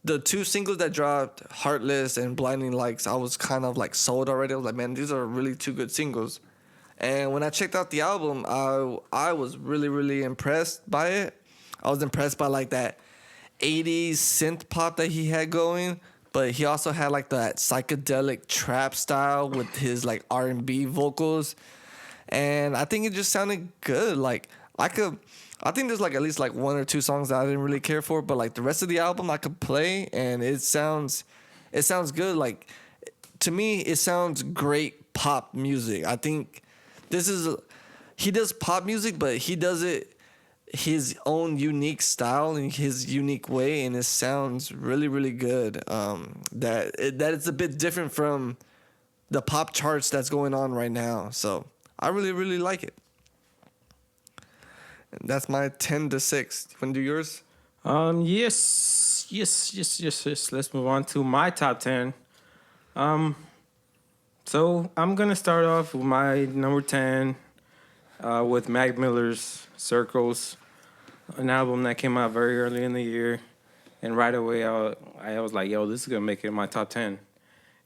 the 2 singles that dropped, Heartless and Blinding Lights, I was kind of like sold already. I was like, man, these are really 2 good singles. And when I checked out the album, I was really, really impressed by it. I was impressed by like that 80s synth pop that he had going, but he also had like that psychedelic trap style with his like R&B vocals. And I think it just sounded good. Like I think there's like at least like 1 or 2 songs that I didn't really care for, but like the rest of the album I could play and it sounds good. Like to me, it sounds great pop music. I think he does pop music, but he does it his own unique style and his unique way, and it sounds really, really good. That it's a bit different from the pop charts that's going on right now. So I really, really like it. And that's my 10 to 6. You want to do yours? Yes. Let's move on to my top 10. So I'm gonna start off with my number 10 with Mac Miller's Circles, an album that came out very early in the year, and right away I was like, yo, this is gonna make it in my top 10.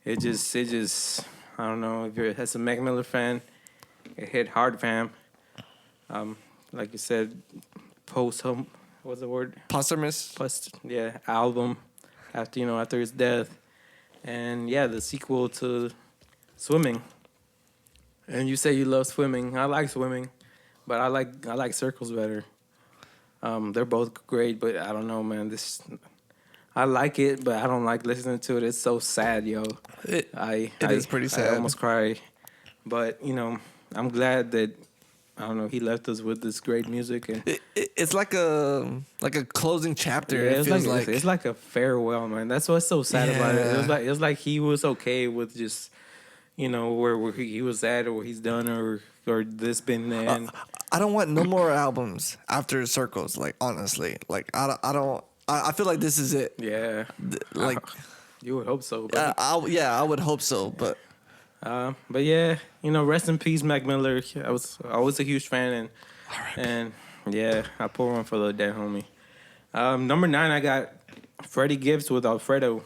It just I don't know if you're a Mac Miller fan, it hit hard, fam. Like you said, what's the word? Posthumous. Album after his death, and the sequel to Swimming. And you say you love Swimming. I like Swimming, but I like Circles better. They're both great, but I don't know, man. I like it, but I don't like listening to it. It's so sad, yo. It is pretty sad. I almost cry. But I'm glad that I don't know. He left us with this great music, and It's like a closing chapter. yeah, It feels like it's like a farewell, man. That's what's so sad about it. It was like he was okay with just where he was at or what he's done or this been and I don't want no more albums after Circles. Like honestly, like I don't. I feel like this is it. yeah, Like you would hope so. But I would hope so. But yeah, rest in peace, Mac Miller. I was always a huge fan, and yeah, I pour one for the dead homie. Number 9, I got Freddie Gibbs with Alfredo.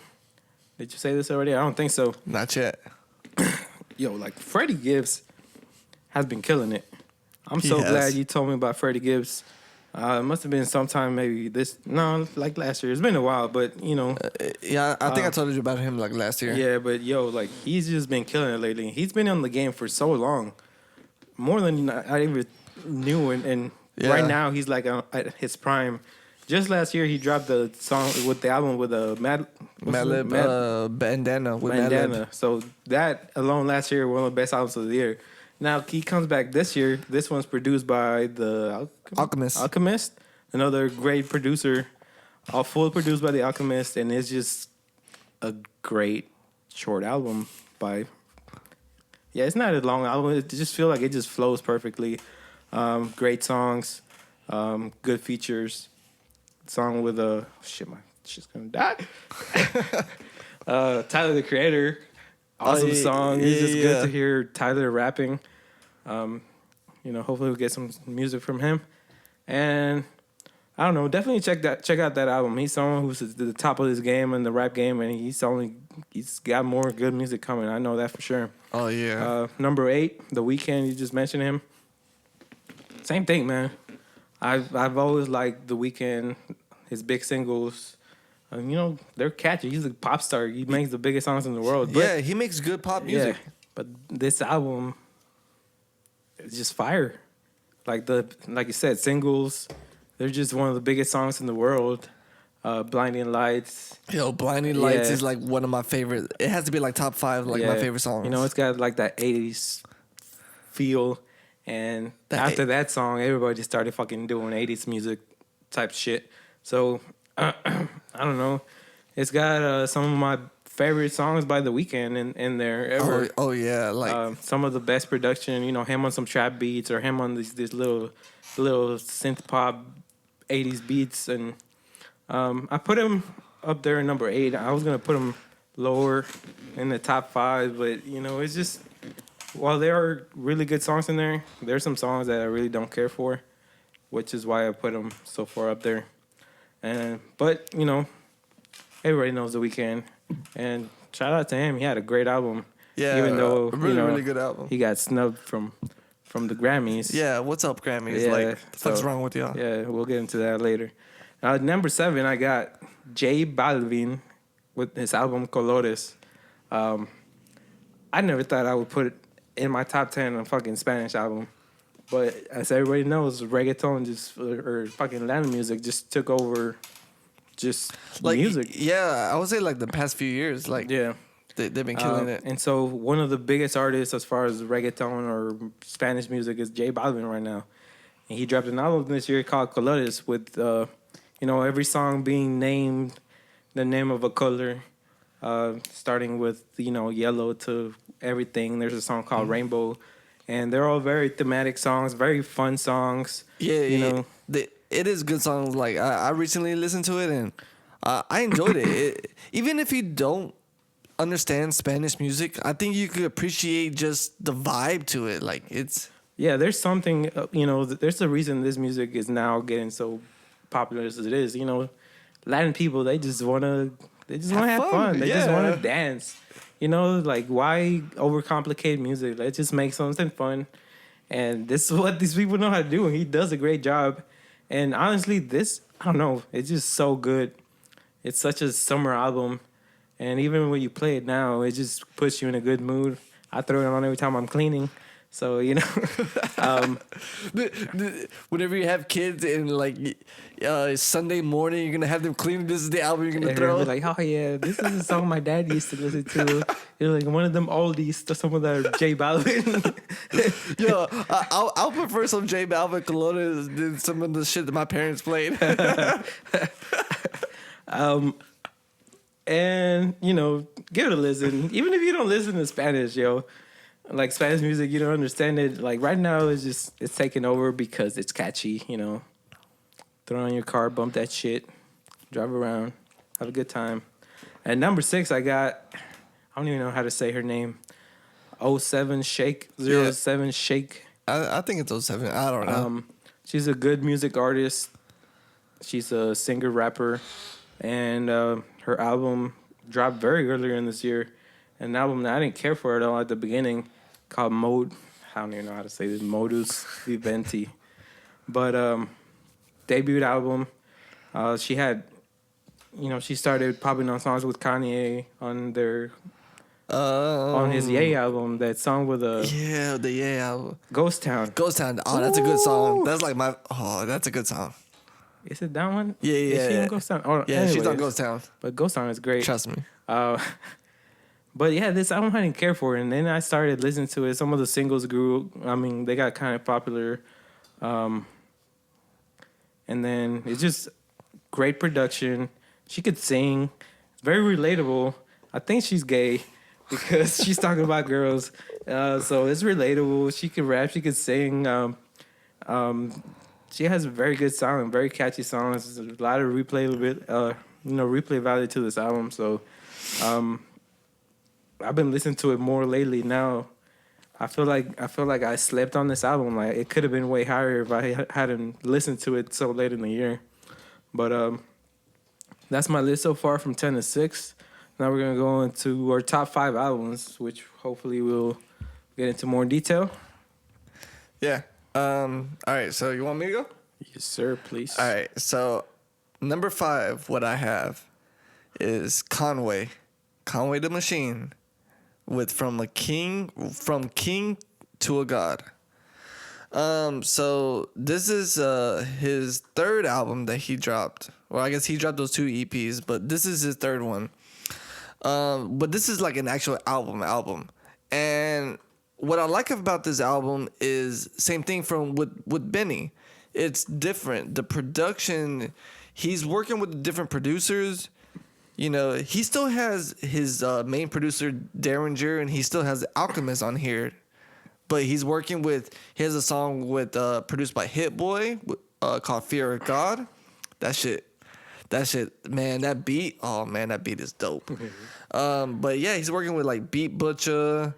Did you say this already? I don't think so. not yet. Yo, like Freddie Gibbs has been killing it. I'm He so has. glad you told me about Freddie Gibbs. It must have been sometime maybe like last year. It's been a while, but Yeah, I think I told you about him like last year. yeah, but like he's just been killing it lately. He's been on the game for so long, more than I even knew. And Yeah. right now he's like at his prime. Just last year he dropped the song with the album with Madlib, Bandana with Madlib. Bandana. So that alone last year one of the best albums of the year. Now he comes back this year. This one's produced by the Alchemist. Another great producer. All full produced by the Alchemist, and it's just a great short album by. Yeah, it's not a long album. It just feels like it just flows perfectly. Great songs, good features. Song with my shit's gonna die. Tyler the Creator, awesome song. It's just good to hear Tyler rapping. Hopefully we'll get some music from him. And I don't know, definitely check out that album. He's someone who's at the top of his game in the rap game, and he's got more good music coming. I know that for sure. Oh yeah. Number 8, The Weeknd. You just mentioned him. Same thing, man. I've always liked The Weeknd, his big singles. They're catchy. He's a pop star. He makes the biggest songs in the world. But, yeah, he makes good pop music. yeah, but this album is just fire. Like you said, singles. They're just one of the biggest songs in the world. Blinding Lights. Yo, Blinding Lights Yeah. is like one of my favorite. It has to be like top 5, like my favorite songs. It's got like that 80s feel. And after that song, everybody just started fucking doing 80s music type shit. So, I don't know. It's got some of my favorite songs by The Weeknd in there ever. Oh yeah, like some of the best production, him on some trap beats or him on these little synth pop 80s beats. And I put him up there in number 8. I was going to put him lower in the top 5, but, it's just... While there are really good songs in there, there's some songs that I really don't care for, which is why I put them so far up there. But everybody knows The Weeknd, and shout out to him. He had a great album. Yeah, even though really good album. He got snubbed from the Grammys. Yeah, what's up, Grammys? Yeah, like, what's wrong with y'all? Yeah, we'll get into that later. Number 7, I got J Balvin with his album Colores. I never thought I would put it in my top 10 a fucking Spanish album. But as everybody knows, reggaeton or fucking Latin music just took over just like music. Yeah, I would say like the past few years, like Yeah. they've been killing it. And so one of the biggest artists as far as reggaeton or Spanish music is J Balvin right now. And he dropped an album this year called Colores with, every song being named the name of a color, starting with, yellow to everything. There's a song called Rainbow. And they're all very thematic songs, very fun songs. Yeah, it is good songs. Like I recently listened to it and I enjoyed it. Even if you don't understand Spanish music, I think you could appreciate just the vibe to it. Like it's there's something there's a reason this music is now getting so popular as it is. Latin people they just wanna have fun. They just wanna dance. Like why overcomplicate music? Let's just make something fun. And this is what these people know how to do. And he does a great job. And honestly, I don't know, it's just so good. It's such a summer album. And even when you play it now, it just puts you in a good mood. I throw it on every time I'm cleaning. So, you know, Whenever you have kids and like Sunday morning, you're gonna have them clean. This is the album you're gonna and throw. be like, oh yeah, this is a song my dad used to listen to. You know, like one of them oldies to some of the J Balvin. Yo, I'll prefer some J Balvin Colonna than some of the shit that my parents played. And you know, give it a listen. Even if you don't listen to Spanish, yo, like Spanish music, you don't understand it. Like right now, it's taking over because it's catchy. You know, throw it on your car, bump that shit, drive around, have a good time. And number 6, I don't even know how to say her name. 07 Shake, 07 Shake. I think it's 07. I don't know. She's a good music artist. She's a singer rapper, and her album dropped very earlier in this year. An album that I didn't care for at all at the beginning, called I don't even know how to say this, Modus Vivendi. But debut album, she had, you know, she started popping on songs with Kanye on his Ye album. That song with the Ye album, Ghost Town. Ghost Town. Oh, that's a good song. That's like that's a good song. Is it that one? Yeah. Is she in Ghost Town? Oh, yeah, anyways, she's on Ghost Town. But Ghost Town is great. Trust me. But yeah, this album I didn't care for, and then I started listening to it. Some of the singles grew. I mean, they got kind of popular. And then it's just great production. She could sing. It's very relatable. I think she's gay because she's talking about girls. So it's relatable. She could rap. She could sing. She has a very good sound, very catchy songs. There's a lot of replay value to this album. So I've been listening to it more lately now. I feel like I slept on this album. Like it could have been way higher if I hadn't listened to it so late in the year. But that's my list so far from 10 to 6. Now we're gonna go into our top 5 albums, which hopefully we'll get into more detail. Yeah. All right. So you want me to go? Yes, sir. Please. All right. So number 5, what I have is Conway the Machine, with From King to a God. So this is his 3rd album that he dropped. Well, I guess he dropped those 2 EPs, but this is his 3rd one. But this is like an actual album. And what I like about this album is same thing with Benny. It's different. The production, he's working with different producers. You know, he still has his main producer, Derringer, and he still has Alchemist on here. But he has a song produced by Hit Boy called Fear of God. That shit, man, that beat is dope. But yeah, he's working with like Beat Butcher.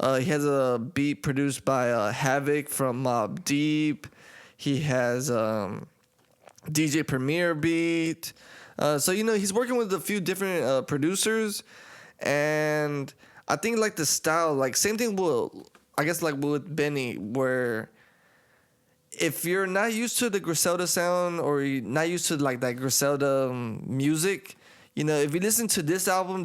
He has a beat produced by Havoc from Mobb Deep. He has DJ Premier beat. So, you know, he's working with a few different producers. And I think like the style, like same thing with Benny, where if you're not used to the Griselda sound or you're not used to like that Griselda music, you know, if you listen to this album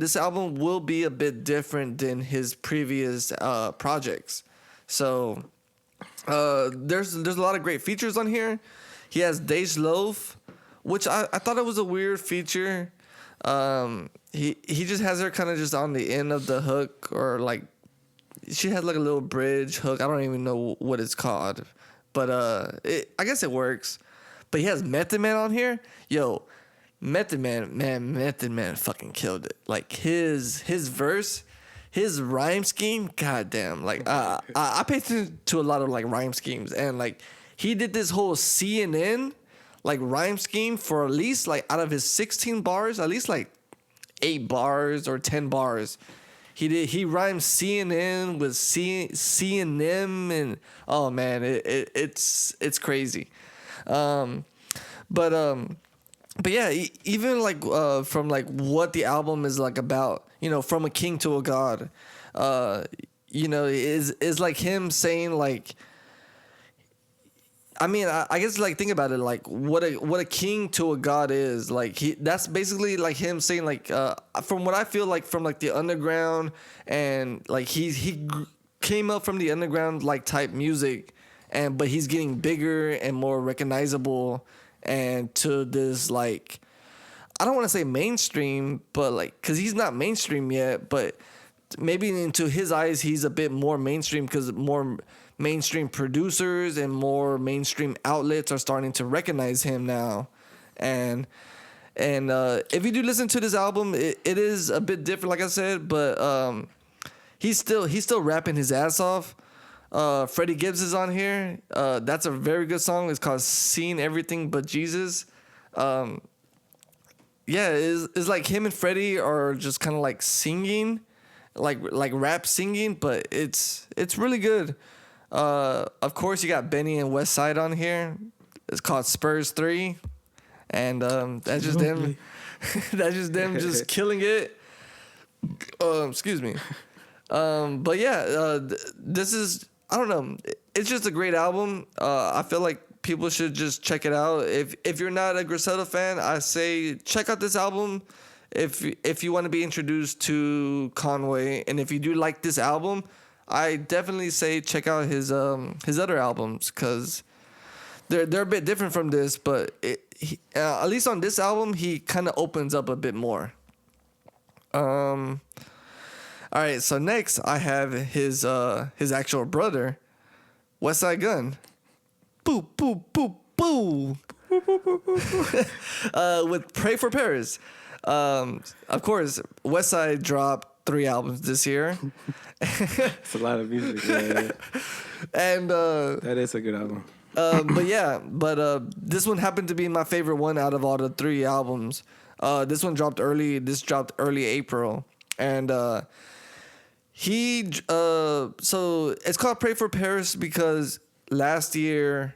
will be a bit different than his previous projects. So there's a lot of great features on here. He has Dej Loaf, which I thought it was a weird feature. He just has her kind of just on the end of the hook, or like she has like a little bridge hook. I don't even know what it's called, but I guess it works. But he has Method Man on here. Yo, Method Man fucking killed it. Like his verse, his rhyme scheme, goddamn. Like I pay attention to a lot of like rhyme schemes, and like he did this whole CNN like rhyme scheme for at least like out of his 16 bars, at least like 8 bars or 10 bars. He rhymed CNN with C&M, and oh man, it's crazy. But yeah, even like from like what the album is like about, you know, From a King to a God, you know, is like him saying like, I mean, I guess like think about it, like what a king to a god is. Like that's basically like him saying like from what I feel like from like the underground, and like he came up from the underground like type music, but he's getting bigger and more recognizable, and to this like, I don't want to say mainstream, but like, cause he's not mainstream yet, but maybe into his eyes he's a bit more mainstream because more mainstream producers and more mainstream outlets are starting to recognize him now. And if you do listen to this album, it is a bit different, like I said, but he's still rapping his ass off. Freddie Gibbs is on here. That's a very good song. It's called "Seen Everything But Jesus." Yeah, it's like him and Freddie are just kind of like singing, like rap singing, but it's really good. Of course, you got Benny and West Side on here. It's called Spurs 3. And that's just them. That's just them just killing it. Excuse me. But yeah, this is, I don't know. It's just a great album. I feel like people should just check it out. If you're not a Griselda fan, I say check out this album. If you want to be introduced to Conway, and if you do like this album, I definitely say check out his other albums, because they're a bit different from this, but at least on this album he kind of opens up a bit more. All right, so next I have his actual brother, West Side Gun. Boo boo boo boo. With Pray for Paris. Of course, West Side dropped 3 albums this year. It's a lot of music. Yeah. And that is a good album. But this one happened to be my favorite one out of all the 3 albums. This one dropped early. This dropped early April, and so it's called Pray for Paris because last year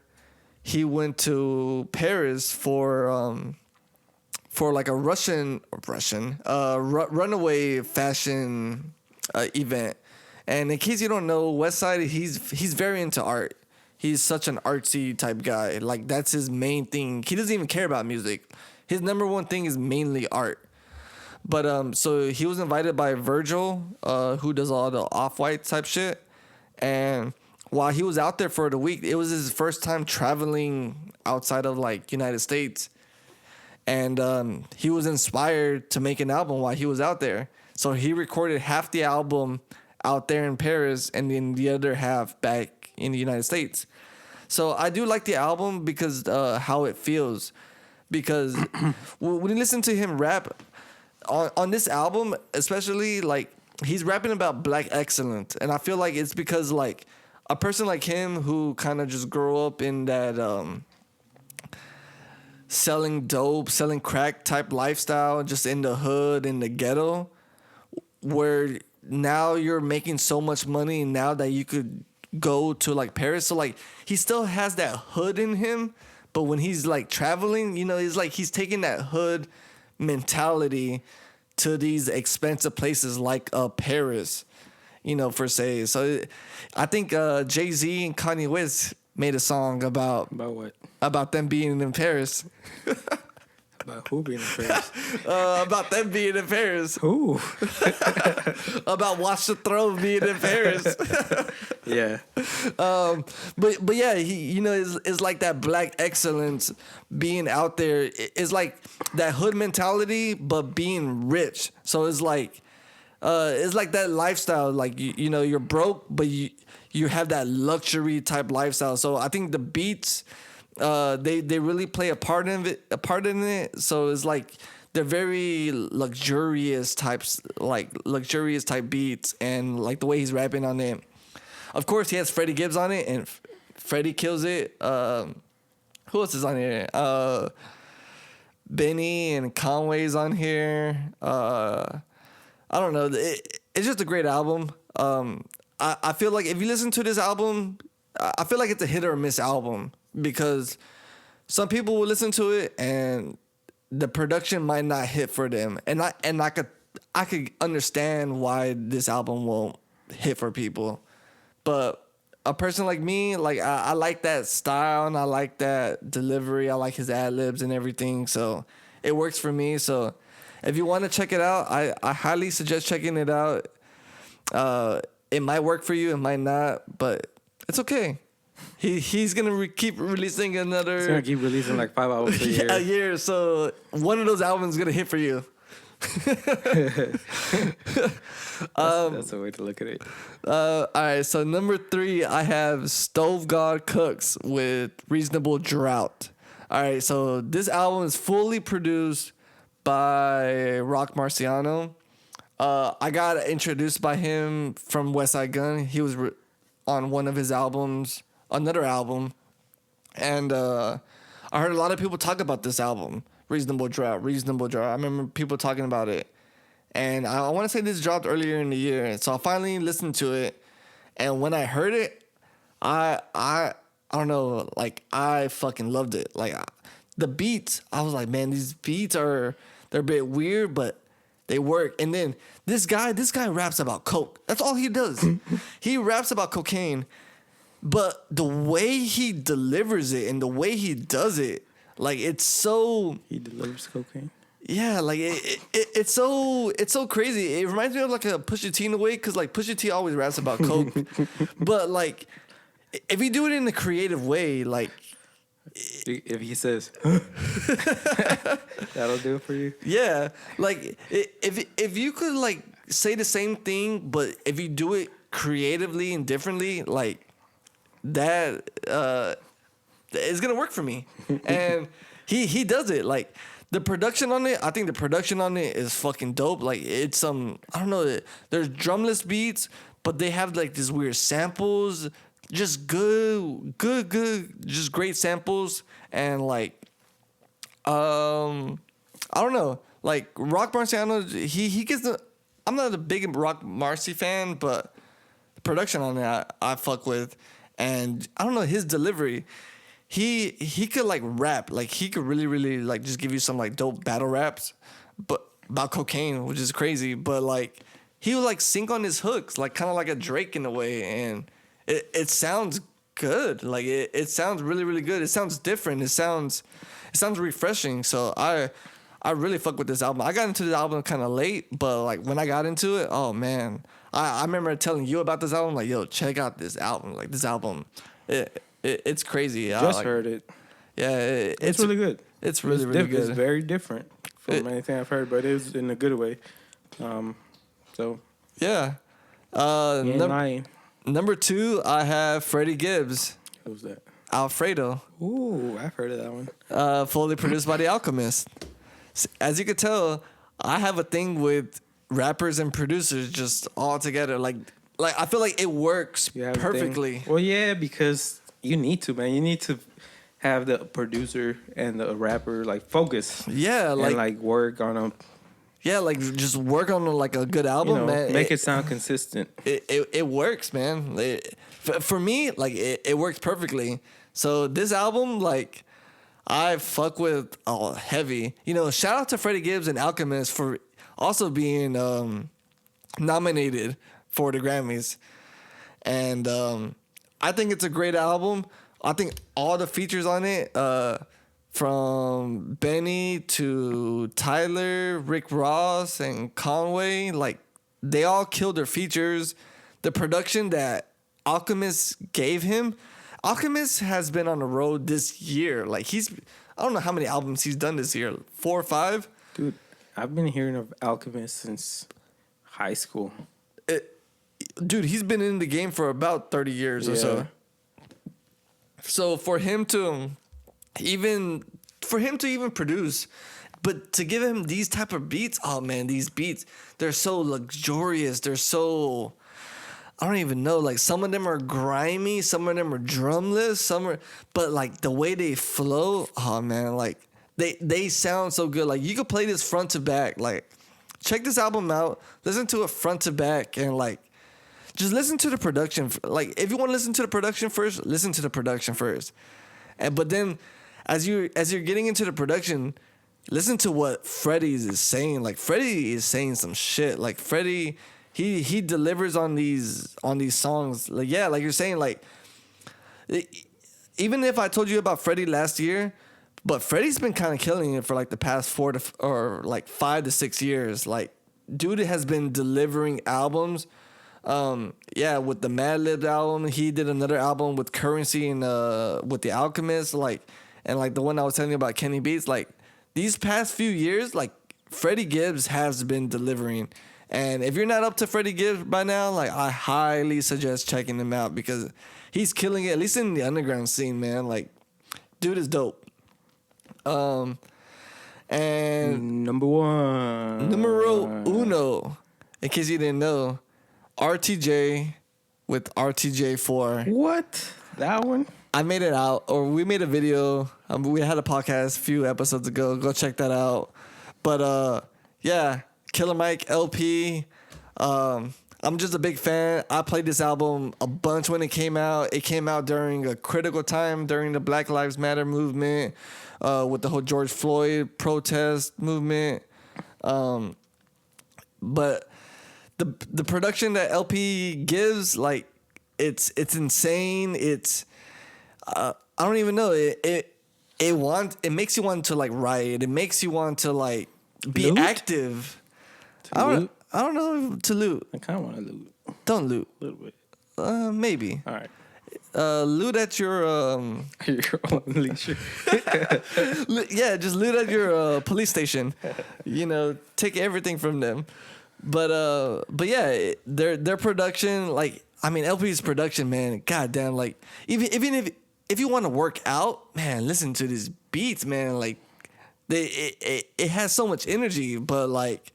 he went to Paris for like a Russian runaway fashion event. And in case you don't know, Westside, he's very into art. He's such an artsy type guy. Like, that's his main thing. He doesn't even care about music. His number one thing is mainly art. But so he was invited by Virgil, who does all the Off-White type shit. And while he was out there for the week, it was his first time traveling outside of like United States. And he was inspired to make an album while he was out there. So he recorded half the album out there in Paris and then the other half back in the United States. So I do like the album because how it feels. Because when you listen to him rap on this album, especially, like, he's rapping about black excellence. And I feel like it's because, like, a person like him who kind of just grew up in that selling dope, selling crack type lifestyle, just in the hood, in the ghetto, where now you're making so much money now that you could go to like Paris. So like he still has that hood in him, but when he's like traveling, you know, he's taking that hood mentality to these expensive places like Paris, you know, per se. So I think Jay-Z and Kanye West made a song about what? About them being in Paris. About who being in Paris? About them being in Paris. Who? About Watch the Throne being in Paris. Yeah. But yeah, he, you know, is like that black excellence being out there. It's like that hood mentality, but being rich. So it's like that lifestyle. Like you know, you're broke, but you have that luxury type lifestyle. So I think the beats, they really play a part in it. So it's like they're very luxurious type beats, and like the way he's rapping on it. Of course, he has Freddie Gibbs on it, and Freddie kills it. Who else is on here? Benny and Conway's on here. I don't know. It's just a great album. I feel like if you listen to this album, I feel like it's a hit or miss album, because some people will listen to it and the production might not hit for them, and I could understand why this album won't hit for people. But a person like me, like I like that style and I like that delivery. I like his ad-libs and everything, so it works for me. So if you want to check it out, I highly suggest checking it out. it might work for you, it might not, but it's okay. He's gonna keep releasing another. He's gonna keep releasing like 5 albums a year. A year. So one of those albums is gonna hit for you. That's a way to look at it. All right. So number 3, I have Stove God Cooks with Reasonable Drought. All right. So this album is fully produced by Rock Marciano. I got introduced by him from West Side Gun. He was on one of his albums, another album, and I heard a lot of people talk about this album, Reasonable Drought. I remember people talking about it, and I want to say this dropped earlier in the year, so I finally listened to it, and when I heard it, I don't know, like I fucking loved it. Like the beats, I was like, man, these beats they're a bit weird, but they work. And then this guy raps about coke. That's all he does. He raps about cocaine, but the way he delivers it and the way he does it, like it's so. He delivers cocaine. Yeah, like it's so crazy. It reminds me of like a Pusha T in a way, because like Pusha T always raps about coke, but like if you do it in a creative way, like. If he says, that'll do it for you. Yeah, like if you could like say the same thing, but if you do it creatively and differently, like that, it's gonna work for me. And he does it. Like the production on it, I think the production on it is fucking dope. Like it's I don't know, there's drumless beats, but they have like these weird samples. Just good, just great samples, and like, I don't know, like Rock Marciano, he gets the. I'm not a big Rock Marcy fan, but the production on it I fuck with, and I don't know his delivery. He could like rap, like he could really like just give you some like dope battle raps, but about cocaine, which is crazy. But like he would like sync on his hooks, like kind of like a Drake in a way, and. It sounds good. Like it sounds really good. It sounds different. It sounds refreshing. So I really fuck with this album. I got into the album kind of late, but like when I got into it, oh man, I remember telling you about this album. Like, yo, check out this album. Like this album, it's crazy. Just heard it. Yeah, it's really good. It's really good. It's very different from anything I've heard, but it was in a good way. So yeah. Number 2, I have Freddie Gibbs. Who's that? Alfredo. Ooh, I've heard of that one. Fully produced by The Alchemist. As you could tell, I have a thing with rappers and producers just all together. Like I feel like it works perfectly. Well, yeah, because you need to, man. You need to have the producer and the rapper like focus. Yeah, like work on them. Yeah, like just work on like a good album, man. Make it sound consistent. It works, man. For me, like it works perfectly. So this album, like I fuck with heavy. Shout out to Freddie Gibbs and Alchemist for also being nominated for the Grammys. And I think it's a great album. I think all the features on it, from Benny to Tyler, Rick Ross, and Conway, like they all killed their features. The production that Alchemist gave him, Alchemist has been on the road this year. Like I don't know how many albums he's done this year, 4 or 5. Dude, I've been hearing of Alchemist since high school. Dude, he's been in the game for about 30 years or so. So for him to even produce, but to give him these type of beats, oh man, these beats, they're so luxurious. They're so, I don't even know, like some of them are grimy, some of them are drumless, but like the way they flow, oh man, like they sound so good. Like you could play this front to back. Like check this album out, listen to it front to back, and like just listen to the production. Like if you want to listen to the production first, listen to the production first. But then as you're getting into the production, listen to what Freddie is saying. Like Freddie is saying some shit. Like Freddie, he delivers on these songs. Like yeah, like you're saying, like even if I told you about Freddie last year, but Freddie's been kind of killing it for like the past 5 to 6 years. Like dude has been delivering albums Yeah, with the Mad Libs album, he did another album with Currency and with the Alchemist, and the one I was telling you about, Kenny Beats. Like these past few years, like Freddie Gibbs has been delivering. And if you're not up to Freddie Gibbs by now, like I highly suggest checking him out because he's killing it, at least in the underground scene, man. Like, dude is dope. And numero uno, in case you didn't know, RTJ with RTJ4. What? That one? I made it out, or we made a video. We had a podcast a few episodes ago. Go check that out. But yeah, Killer Mike LP. I'm just a big fan. I played this album a bunch when it came out. It came out during a critical time during the Black Lives Matter movement, with the whole George Floyd protest movement. But the production that LP gives, like, it's insane. It's I don't even know. It makes you want to like write. It makes you want to like be active. I don't know to loot. I kind of want to loot. Don't loot. A little bit. Maybe. All right. Loot at your Your own leisure. yeah, just loot at your police station. Take everything from them. But yeah, their production, like, I mean, LP's production, man, goddamn, like, even if you want to work out, man, listen to these beats, man. Like, it has so much energy, but like,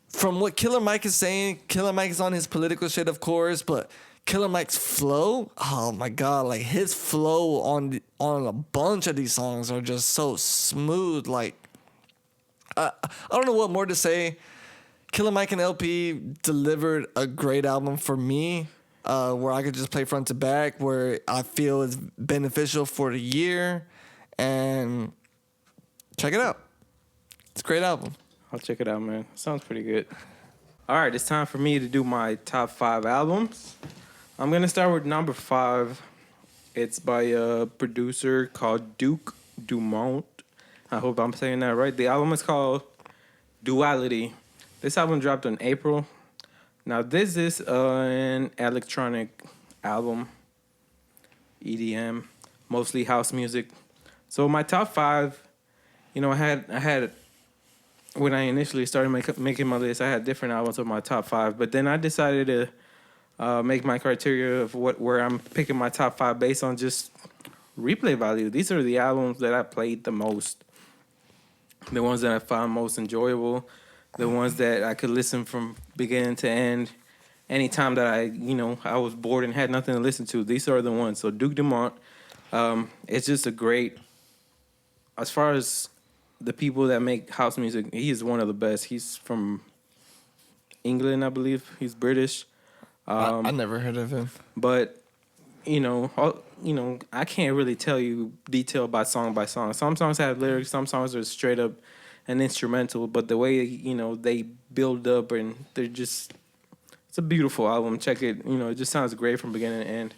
from what Killer Mike is saying, Killer Mike is on his political shit, of course, but Killer Mike's flow, oh my god, like his flow on a bunch of these songs are just so smooth. Like, I don't know what more to say. Killer Mike and LP delivered a great album for me, where I could just play front to back, where I feel is beneficial for the year, and check it out. It's a great album. I'll check it out, man. Sounds pretty good. All right, it's time for me to do my top 5 albums. I'm going to start with number 5. It's by a producer called Duke Dumont. I hope I'm saying that right. The album is called Duality. This album dropped in April. Now, this is an electronic album, EDM, mostly house music. So my top 5, I had when I initially started making my list, I had different albums of my top 5, but then I decided to make my criteria of where I'm picking my top 5 based on just replay value. These are the albums that I played the most, the ones that I found most enjoyable, the ones that I could listen from beginning to end. Anytime that I was bored and had nothing to listen to, these are the ones. So Duke Dumont, it's just a great, as far as the people that make house music, he is one of the best. He's from England, I believe. He's British. I never heard of him. But, I can't really tell you detail by song. Some songs have lyrics. Some songs are straight up an instrumental. But the way, they build up and they're just, it's a beautiful album. Check it. It just sounds great from beginning to end.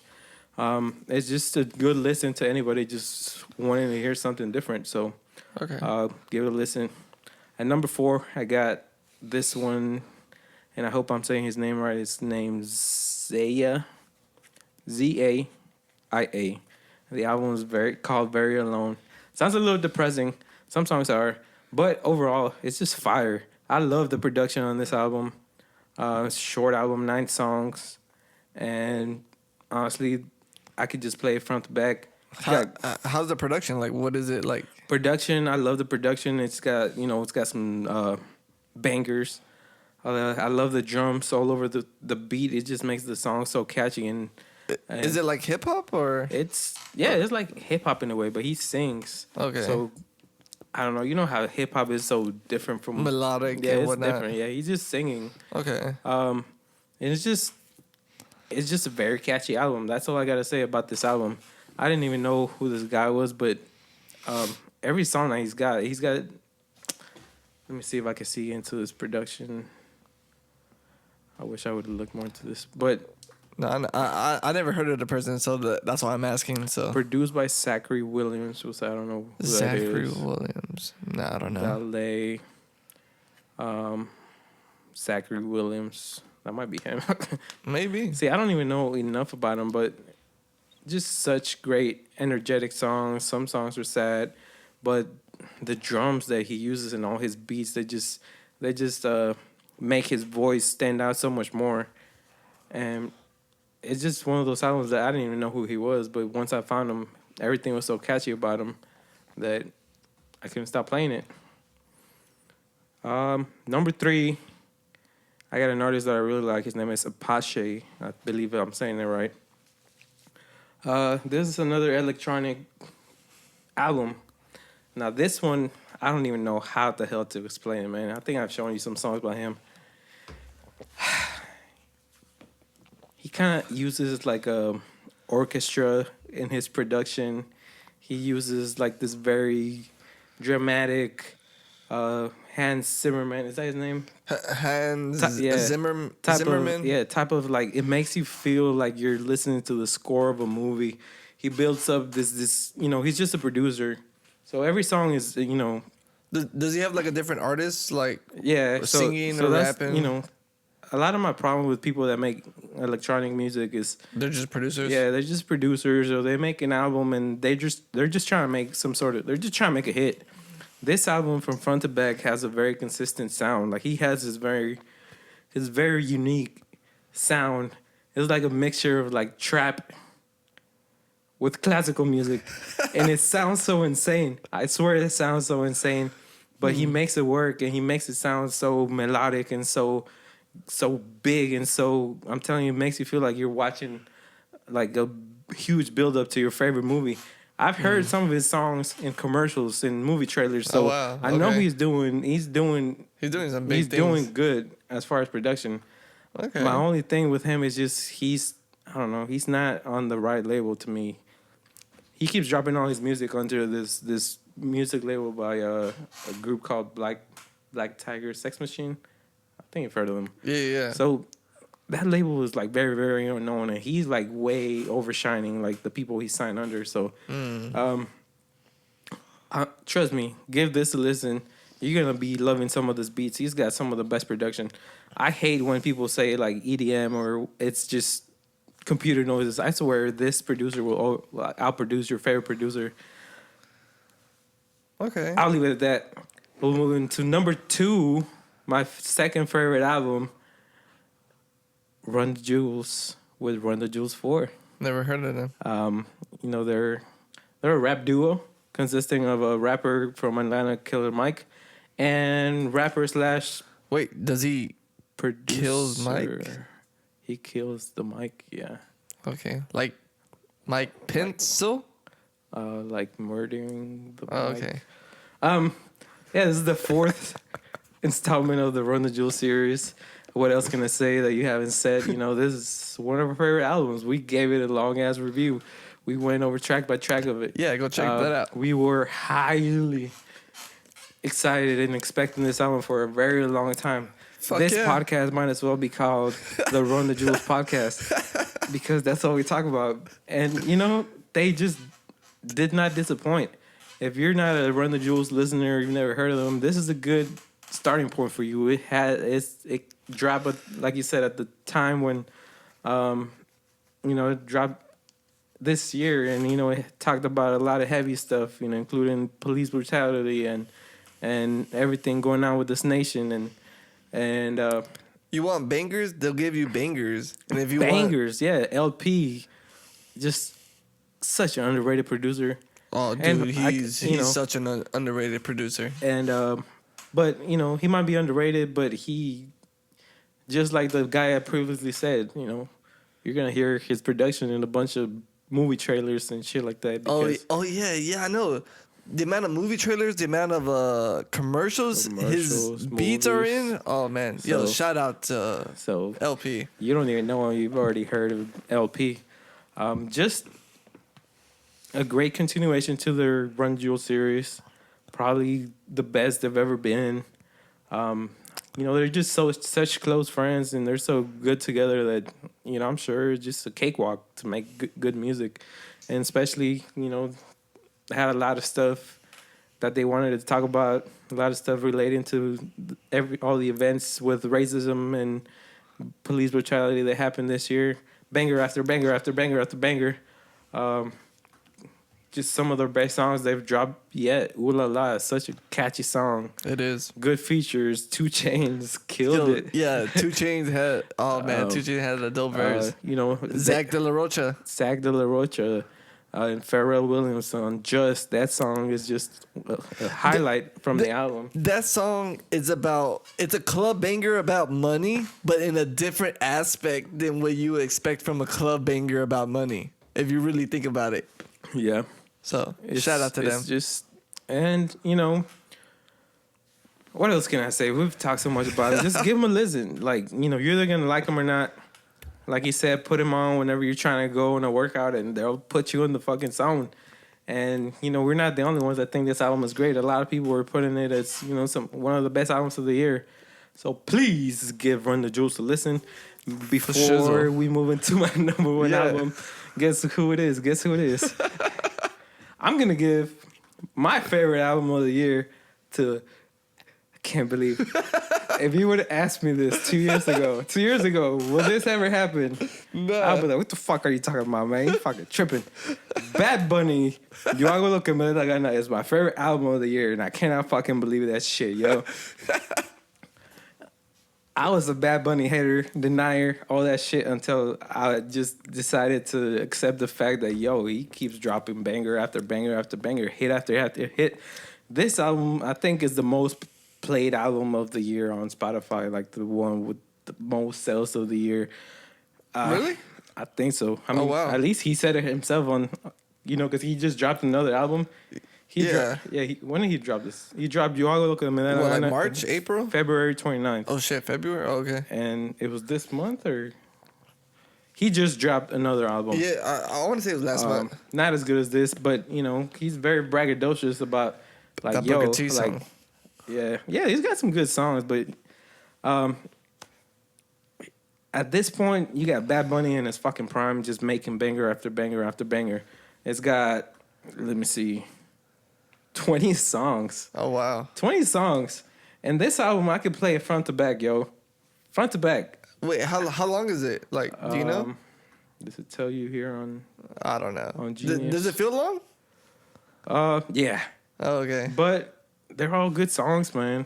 It's just a good listen to anybody just wanting to hear something different. So, okay. Give it a listen. At number 4, I got this one, and I hope I'm saying his name right. His name's Zaya, Zaia. The album is called Very Alone. Sounds a little depressing. Some songs are, but overall, it's just fire. I love the production on this album. It's a short album, 9 songs, and honestly, I could just play it front to back. How's the production? Like, what is it like? Production, I love the production. It's got, it's got some bangers. I love the drums all over the beat. It just makes the song so catchy. And is it like hip hop or? It's like hip hop in a way, but he sings. Okay. So I don't know. You know how hip hop is so different from melodic. Yeah, and it's whatnot. different. Yeah, he's just singing. Okay. And it's just a very catchy album. That's all I gotta say about this album. I didn't even know who this guy was, but every song that he's got. Let me see if I can see into his production. I wish I would have looked more into this, but no, I never heard of the person, so that's why I'm asking. So produced by Zachary Williams, which I don't know who Zachary that is. Williams. No, I don't know. Ballet. Zachary Williams. That might be him. Maybe. See, I don't even know enough about him, but just such great, energetic songs. Some songs were sad, but the drums that he uses in all his beats, they just make his voice stand out so much more. And it's just one of those albums that I didn't even know who he was, but once I found him, everything was so catchy about him that I couldn't stop playing it. Number 3, I got an artist that I really like. His name is Apache. I believe I'm saying it right. This is another electronic album. Now, this one, I don't even know how the hell to explain it, man. I think I've shown you some songs by him. He kind of uses like a orchestra in his production. He uses like this very dramatic Hans Zimmerman. Is that his name? Zimmerman. Type of like, it makes you feel like you're listening to the score of a movie. He builds up this, he's just a producer. So every song is, Does he have like a different artist, like singing or rapping? A lot of my problem with people that make electronic music is they're just producers. Yeah, they're just producers, or they make an album and they're just trying to make they're just trying to make a hit. This album from front to back has a very consistent sound. Like, he has his very unique sound. It's like a mixture of like trap with classical music, and it sounds so insane. I swear it sounds so insane, but he makes it work, and he makes it sound so melodic and so big, and so, I'm telling you, it makes you feel like you're watching like a huge build up to your favorite movie. I've heard some of his songs in commercials and movie trailers, so I know he's doing some big things. He's doing good as far as production. Okay. My only thing with him is just he's not on the right label to me. He keeps dropping all his music under this music label by a group called Black Tiger Sex Machine. I think you've heard of them. Yeah. So that label is like very, very unknown, and he's like way overshining like the people he signed under. So, trust me, give this a listen. You're gonna be loving some of his beats. He's got some of the best production. I hate when people say like EDM or it's just computer noises. I swear this producer will outproduce your favorite producer. Okay. I'll leave it at that. We'll move into number 2, my second favorite album, Run the Jewels with Run the Jewels 4. Never heard of them. They're a rap duo consisting of a rapper from Atlanta, Killer Mike, and rapper / Wait, does he kills Mike? He kills the mic, yeah. Okay. Like Mike Pencil? Like murdering the mic. Oh, okay. Yeah, this is the 4th installment of the Run the Jewels series. What else can I say that you haven't said? This is one of our favorite albums. We gave it a long-ass review. We went over track by track of it. Yeah, go check that out. We were highly excited and expecting this album for a very long time. This podcast might as well be called the Run the Jewels podcast, because that's all we talk about. And, they just did not disappoint. If you're not a Run the Jewels listener, you've never heard of them, this is a good starting point for you. It dropped, like you said, at the time when, it dropped this year, and, it talked about a lot of heavy stuff, including police brutality and everything going on with this nation. And you want bangers? They'll give you bangers. And if you bangers, yeah, LP, just such an underrated producer. Oh, dude, and he's such an underrated producer. And but he might be underrated, but he, just like the guy I previously said, you're gonna hear his production in a bunch of movie trailers and shit like that. Yeah, I know. The amount of movie trailers, the amount of commercials his beats are in. Oh man, shout out to LP. You don't even know him. You've already heard of LP. Just a great continuation to their Run Jewel series. Probably the best they've ever been. They're just such close friends, and they're so good together that I'm sure it's just a cakewalk to make good music, and especially had a lot of stuff that they wanted to talk about, a lot of stuff relating to all the events with racism police brutality that happened this year. Banger after banger after banger after banger. Just some of the best songs they've dropped yet. Ooh La La is such a catchy song. It is. Good features. 2 Chainz killed it. Yeah, 2 Chainz had. Oh man, 2 Chainz had a dope verse. You know, Zach De La Rocha. Zach De La Rocha and Pharrell Williams on Just. That song is just a highlight from the album. That song is it's a club banger about money, but in a different aspect than what you would expect from a club banger about money, if you really think about it. Yeah. So, shout out to them. Just, and, you know, what else can I say? We've talked so much about it. Just give them a listen. Like, you know, you're either going to like them or not. Like he said, put them on whenever you're trying to go on a workout, and they'll put you in the fucking zone. And, you know, we're not the only ones that think this album is great. A lot of people were putting it as, you know, one of the best albums of the year. So please give Run the Jewels a listen before we move into my number one album. Guess who it is? Guess who it is? I'm going to give my favorite album of the year to... I can't believe... If you would have asked me this 2 years ago, will this ever happen? No. I'll be like, what the fuck are you talking about, man? You fucking tripping. Bad Bunny, Yo Hago Lo Que Me Da La Gana is my favorite album of the year, and I cannot fucking believe that shit, yo. I was a Bad Bunny hater, denier, all that shit until I just decided to accept the fact that, yo, he keeps dropping banger after banger after banger, hit after hit. This album, I think, is the most played album of the year on Spotify, like the one with the most sales of the year. Really? I think so. I mean, wow. At least he said it himself on, you know, because he just dropped another album. When did he drop this? He dropped Yo Hago Lo Que Me Da La Gana. March, April? February 29th. Oh, shit, February? Oh, okay. And it was this month, or... He just dropped another album. Yeah, I want to say it was last month. Not as good as this, but, you know, he's very braggadocious about, like, that yo, Booker T like... song. Yeah, he's got some good songs, but at this point, you got Bad Bunny in his fucking prime, just making banger after banger after banger. It's got, let me see, 20 songs. Oh, wow. 20 songs. And this album, I could play it front to back, yo. Front to back. Wait, how long is it? Like, do you know? Does it tell you here on... I don't know. On Genius? Does it feel long? Yeah. Oh, okay. But they're all good songs, man.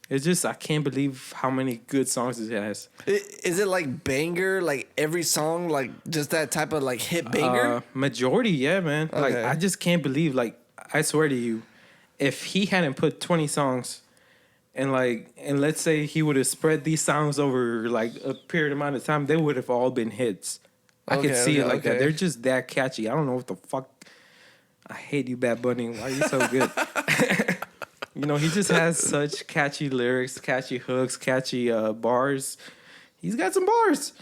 It's just, I can't believe how many good songs it has. Is it like banger, like every song, like just that type of like hit banger? Majority, yeah, man. Okay. Like, I just can't believe, like, I swear to you, if he hadn't put 20 songs and let's say he would have spread these songs over like a period amount of time, they would have all been hits. I can see it like that. They're just that catchy. I don't know what the fuck. I hate you, Bad Bunny. Why are you so good? You know, he just has such catchy lyrics, catchy hooks, catchy bars. He's got some bars.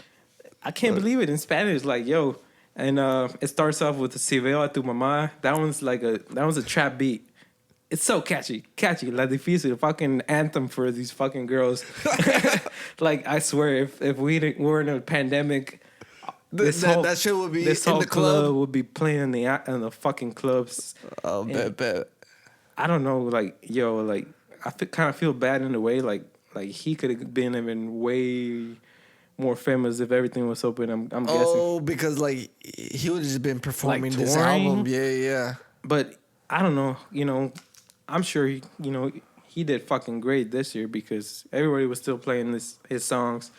I can't believe it in Spanish. Like, yo. And it starts off with Si Veo a tu mamá. That one's a trap beat. It's so catchy. La Difícil, fucking anthem for these fucking girls. Like, I swear, if we were in a pandemic, that shit would be this in whole the club. would be playing in the fucking clubs. Oh, bet. I don't know, like, yo, like, I kind of feel bad in a way, like he could have been even way more famous if everything was open. I'm guessing. Oh, because like he would have just been performing Like, this touring? album. Yeah. But I don't know, you know, I'm sure he did fucking great this year because everybody was still playing his songs.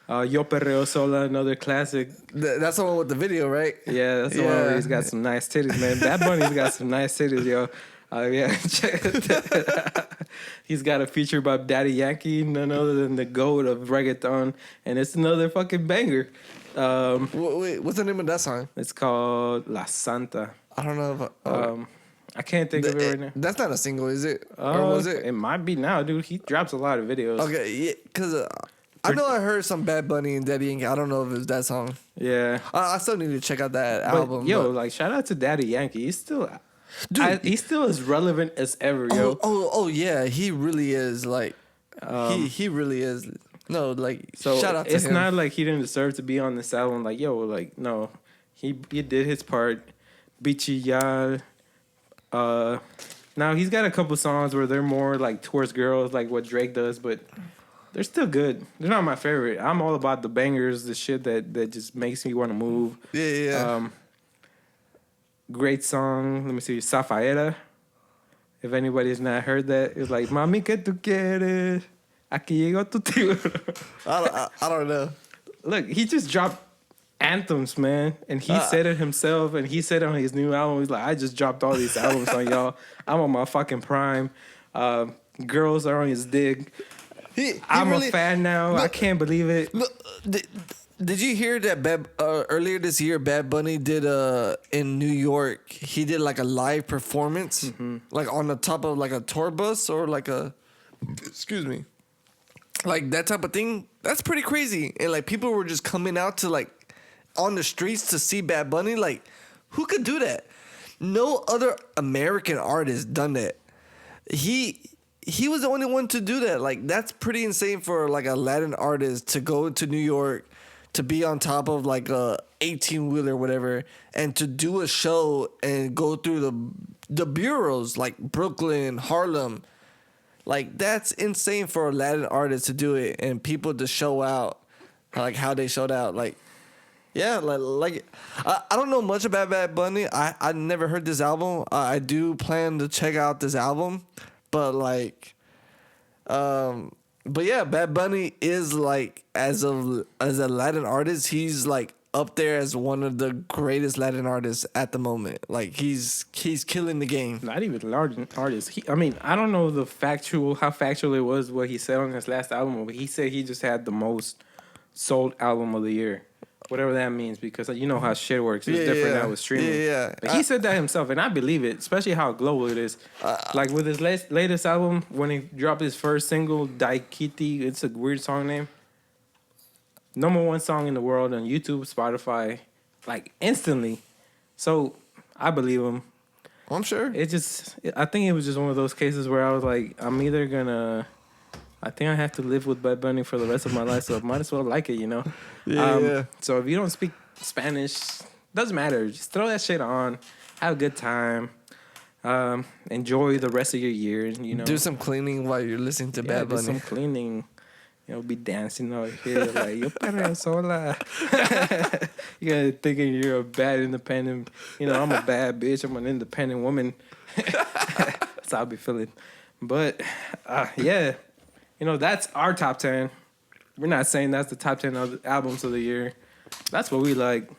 Yo Perreo Sola, another classic. That's the one with the video, right? Yeah, that's the one where he's got some nice titties, man. Bad Bunny's got some nice titties, yo. Yeah, he's got a feature by Daddy Yankee, none other than the GOAT of reggaeton, and it's another fucking banger. Wait, what's the name of that song? It's called La Santa. I don't know if I can't think of it right now. That's not a single, is it? Or was it? It might be now, dude. He drops a lot of videos. Okay, yeah, because I know I heard some Bad Bunny and Daddy Yankee. I don't know if it was that song. Yeah. I still need to check out that But, album. yo, like, shout out to Daddy Yankee. He's still... Dude, he's still as relevant as ever, yo. Oh, yeah. He really is. Like, he really is. No, like, so shout out to him. It's not like he didn't deserve to be on this album. Like, yo, like, no. He did his part. Bichillar. Now, he's got a couple songs where they're more, like, towards girls, like what Drake does. But They're still good. They're not my favorite. I'm all about the bangers, the shit that just makes me want to move. Yeah. Great song. Let me see. Zafaera. If anybody's not heard that, it's like, Mami, ¿qué tú quieres? Aquí llegó tu tío. I don't know. Look, he just dropped anthems, man. And he said it himself. And he said it on his new album. He's like, I just dropped all these albums on y'all. I'm on my fucking prime. Girls are on his dick. I'm really, a fan now. Look, I can't believe it. Look, did you hear that earlier this year, Bad Bunny did in New York, he did like a live performance, like on the top of like a tour bus or like excuse me, like that type of thing? That's pretty crazy. And like people were just coming out to like on the streets to see Bad Bunny. Like, who could do that? No other American artist done that. He was the only one to do that. Like, that's pretty insane for like a Latin artist to go to New York, to be on top of like a 18-wheeler or whatever, and to do a show and go through the boroughs like Brooklyn, Harlem. Like, that's insane for a Latin artist to do it, and people to show out like how they showed out. Like, yeah, like I don't know much about Bad Bunny. I never heard this album. I do plan to check out this album, but like, but yeah, Bad Bunny is like as a Latin artist, he's like up there as one of the greatest Latin artists at the moment. Like he's killing the game. Not even Latin artist. I mean, I don't know how factual it was what he said on his last album, but he said he just had the most sold album of the year. Whatever that means, because you know how shit works. It's different now with streaming. Yeah. But he said that himself, and I believe it, especially how global it is. Like with his latest album, when he dropped his first single, Daikiti, it's a weird song name. #1 song in the world on YouTube, Spotify, like instantly. So I believe him. I'm sure. I think it was just one of those cases where I was like, I think I have to live with Bad Bunny for the rest of my life, so I might as well like it, you know? Yeah. So if you don't speak Spanish, doesn't matter. Just throw that shit on. Have a good time. Enjoy the rest of your year, you know? Do some cleaning while you're listening to Bad Bunny. Do some cleaning. You know, be dancing out here like, yo perra sola. You're thinking you're a bad independent. You know, I'm a bad bitch. I'm an independent woman. That's how I be feeling. But, yeah. You know, that's our top 10. We're not saying that's the top 10 of the albums of the year. That's what we like.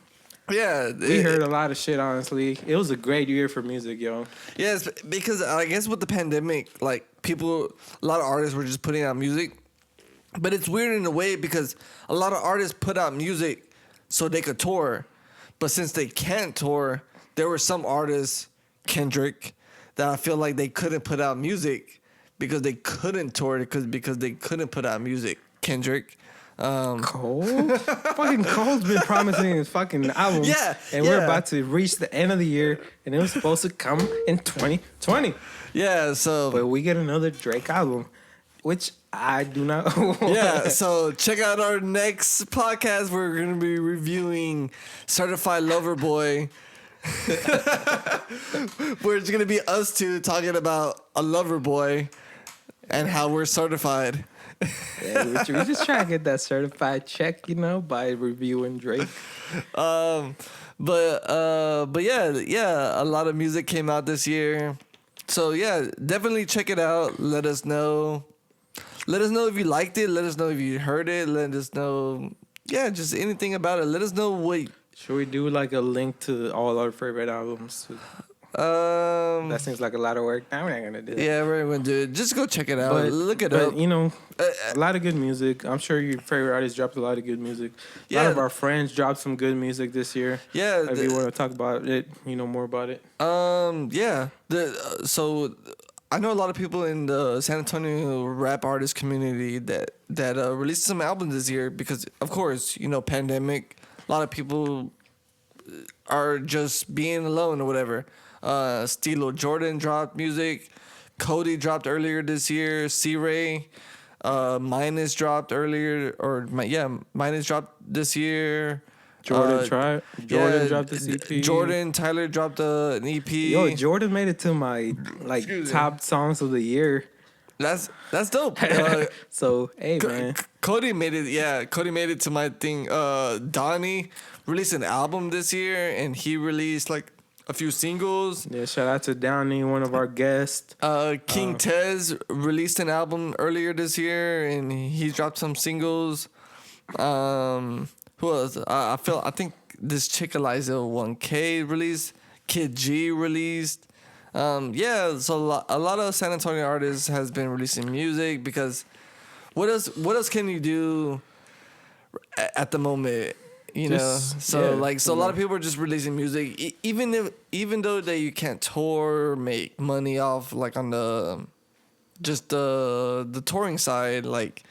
Yeah. We heard a lot of shit, honestly. It was a great year for music, yo. Yes, because I guess with the pandemic, like, a lot of artists were just putting out music. But it's weird in a way because a lot of artists put out music so they could tour. But since they can't tour, there were some artists, Kendrick, that I feel like they couldn't put out music because they couldn't tour because they couldn't put out music. Kendrick. Cole? Fucking Cole's been promising his fucking album. Yeah. And we're about to reach the end of the year, and it was supposed to come in 2020. Yeah, so. But we get another Drake album, which I do not want. Yeah, so check out our next podcast. We're going to be reviewing Certified Lover Boy. Where it's going to be us two talking about a lover boy and how we're certified. Yeah, we just try to get that certified check, you know, by reviewing Drake. But yeah, a lot of music came out this year. So yeah, definitely check it out. Let us know. Let us know if you liked it. Let us know if you heard it. Let us know, just anything about it. Let us know what. Should we do like a link to all our favorite albums? That seems like a lot of work. I'm not gonna do it. Yeah, we're gonna do it. Just go check it out. Look it up. You know, a lot of good music. I'm sure your favorite artist dropped a lot of good music. A lot of our friends dropped some good music this year. Yeah. If you want to talk about it, you know more about it. Yeah. So I know a lot of people in the San Antonio rap artist community that released some albums this year because, of course, you know, pandemic. A lot of people are just being alone or whatever. Stilo Jordan dropped music. Cudi dropped earlier this year. C-Ray. Minus dropped earlier. Minus dropped this year. Jordan dropped this EP. Tyler dropped an EP. Yo, Jordan made it to my top songs of the year. That's dope. So hey, man. Cody made it. Yeah, Cody made it to my thing. Donnie released an album this year, and he released like a few singles. Yeah, shout out to Downey, one of our guests. King Tez released an album earlier this year, and he dropped some singles. Who else? I think this chick Eliza 1K released. Kid G released. Yeah, so a lot of San Antonio artists has been releasing music because what else can you do at the moment? You know, so a lot of people are just releasing music, even though that you can't tour or make money off like on the touring side, like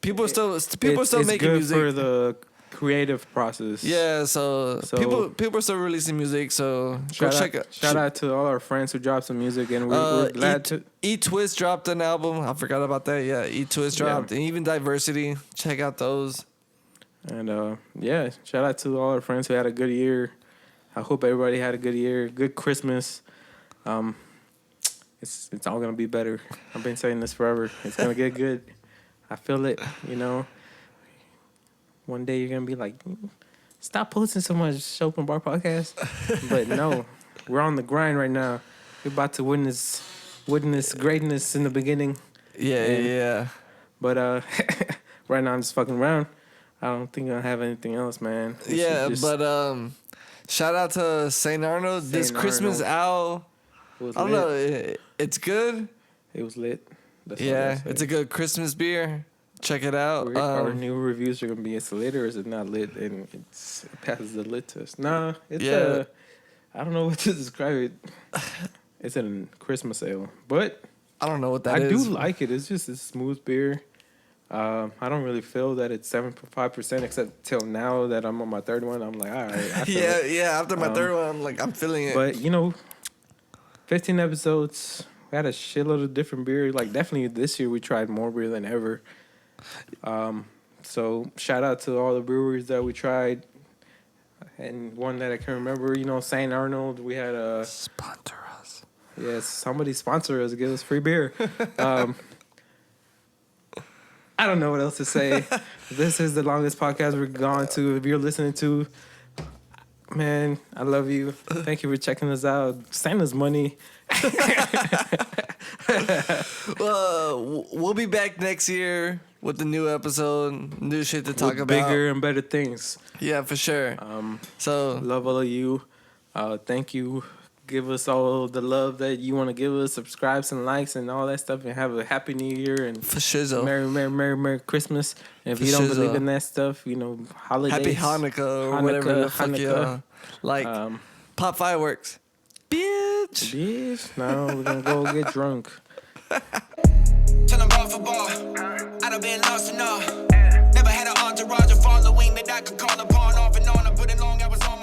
people are still making music. It's good for the creative process. Yeah, so people are still releasing music. So shout out to all our friends who dropped some music, and we're glad to. E-Twist dropped an album. I forgot about that. Yeah, E-Twist dropped, and even Diversity. Check out those. And yeah, shout out to all our friends who had a good year. I hope everybody had a good year, good Christmas. It's all gonna be better. I've been saying this forever. It's gonna get good. I feel it. You know, one day you're gonna be like, stop posting so much Open Bar podcast. But no, we're on the grind right now. We're about to witness greatness in the beginning. Yeah. But right now I'm just fucking around. I don't think I have anything else, man. But shout out to St. Arnold. This Christmas out. I don't know. It's good. It was lit. Yeah, it's a good Christmas beer. Check it out. Our new reviews are gonna be it's lit or is it not lit, and it passes the lit test. Nah, it's I don't know what to describe it. It's a Christmas ale, but I don't know what that is. I do like it. It's just a smooth beer. I don't really feel that it's 7.5%, except till now that I'm on my third one. I'm like, all right. Yeah. After my third one, I'm feeling it. But 15 episodes. We had a shitload of different beer. Like definitely this year we tried more beer than ever. So shout out to all the breweries that we tried, and one that I can remember. St. Arnold. We had a sponsor us. Yes, somebody sponsor us. Give us free beer. I don't know what else to say. This is the longest podcast we've gone to. If you're listening to, man, I love you. Thank you for checking us out. Send us money. We'll be back next year with a new episode, new shit to talk about. Bigger and better things. Yeah, for sure. So love all of you. Thank you. Give us all the love that you want to give us. Subscribes and likes and all that stuff. And have a happy New Year. And for shizzle. Merry Christmas. And if you don't believe in that stuff, holidays. Happy Hanukkah or whatever the fuck you like. Pop fireworks. Bitch. No, we're going to go get drunk. Tell them ball for ball. I done been lost enough. Never had an entourage or following that I could call upon off and on. I put it long, I was on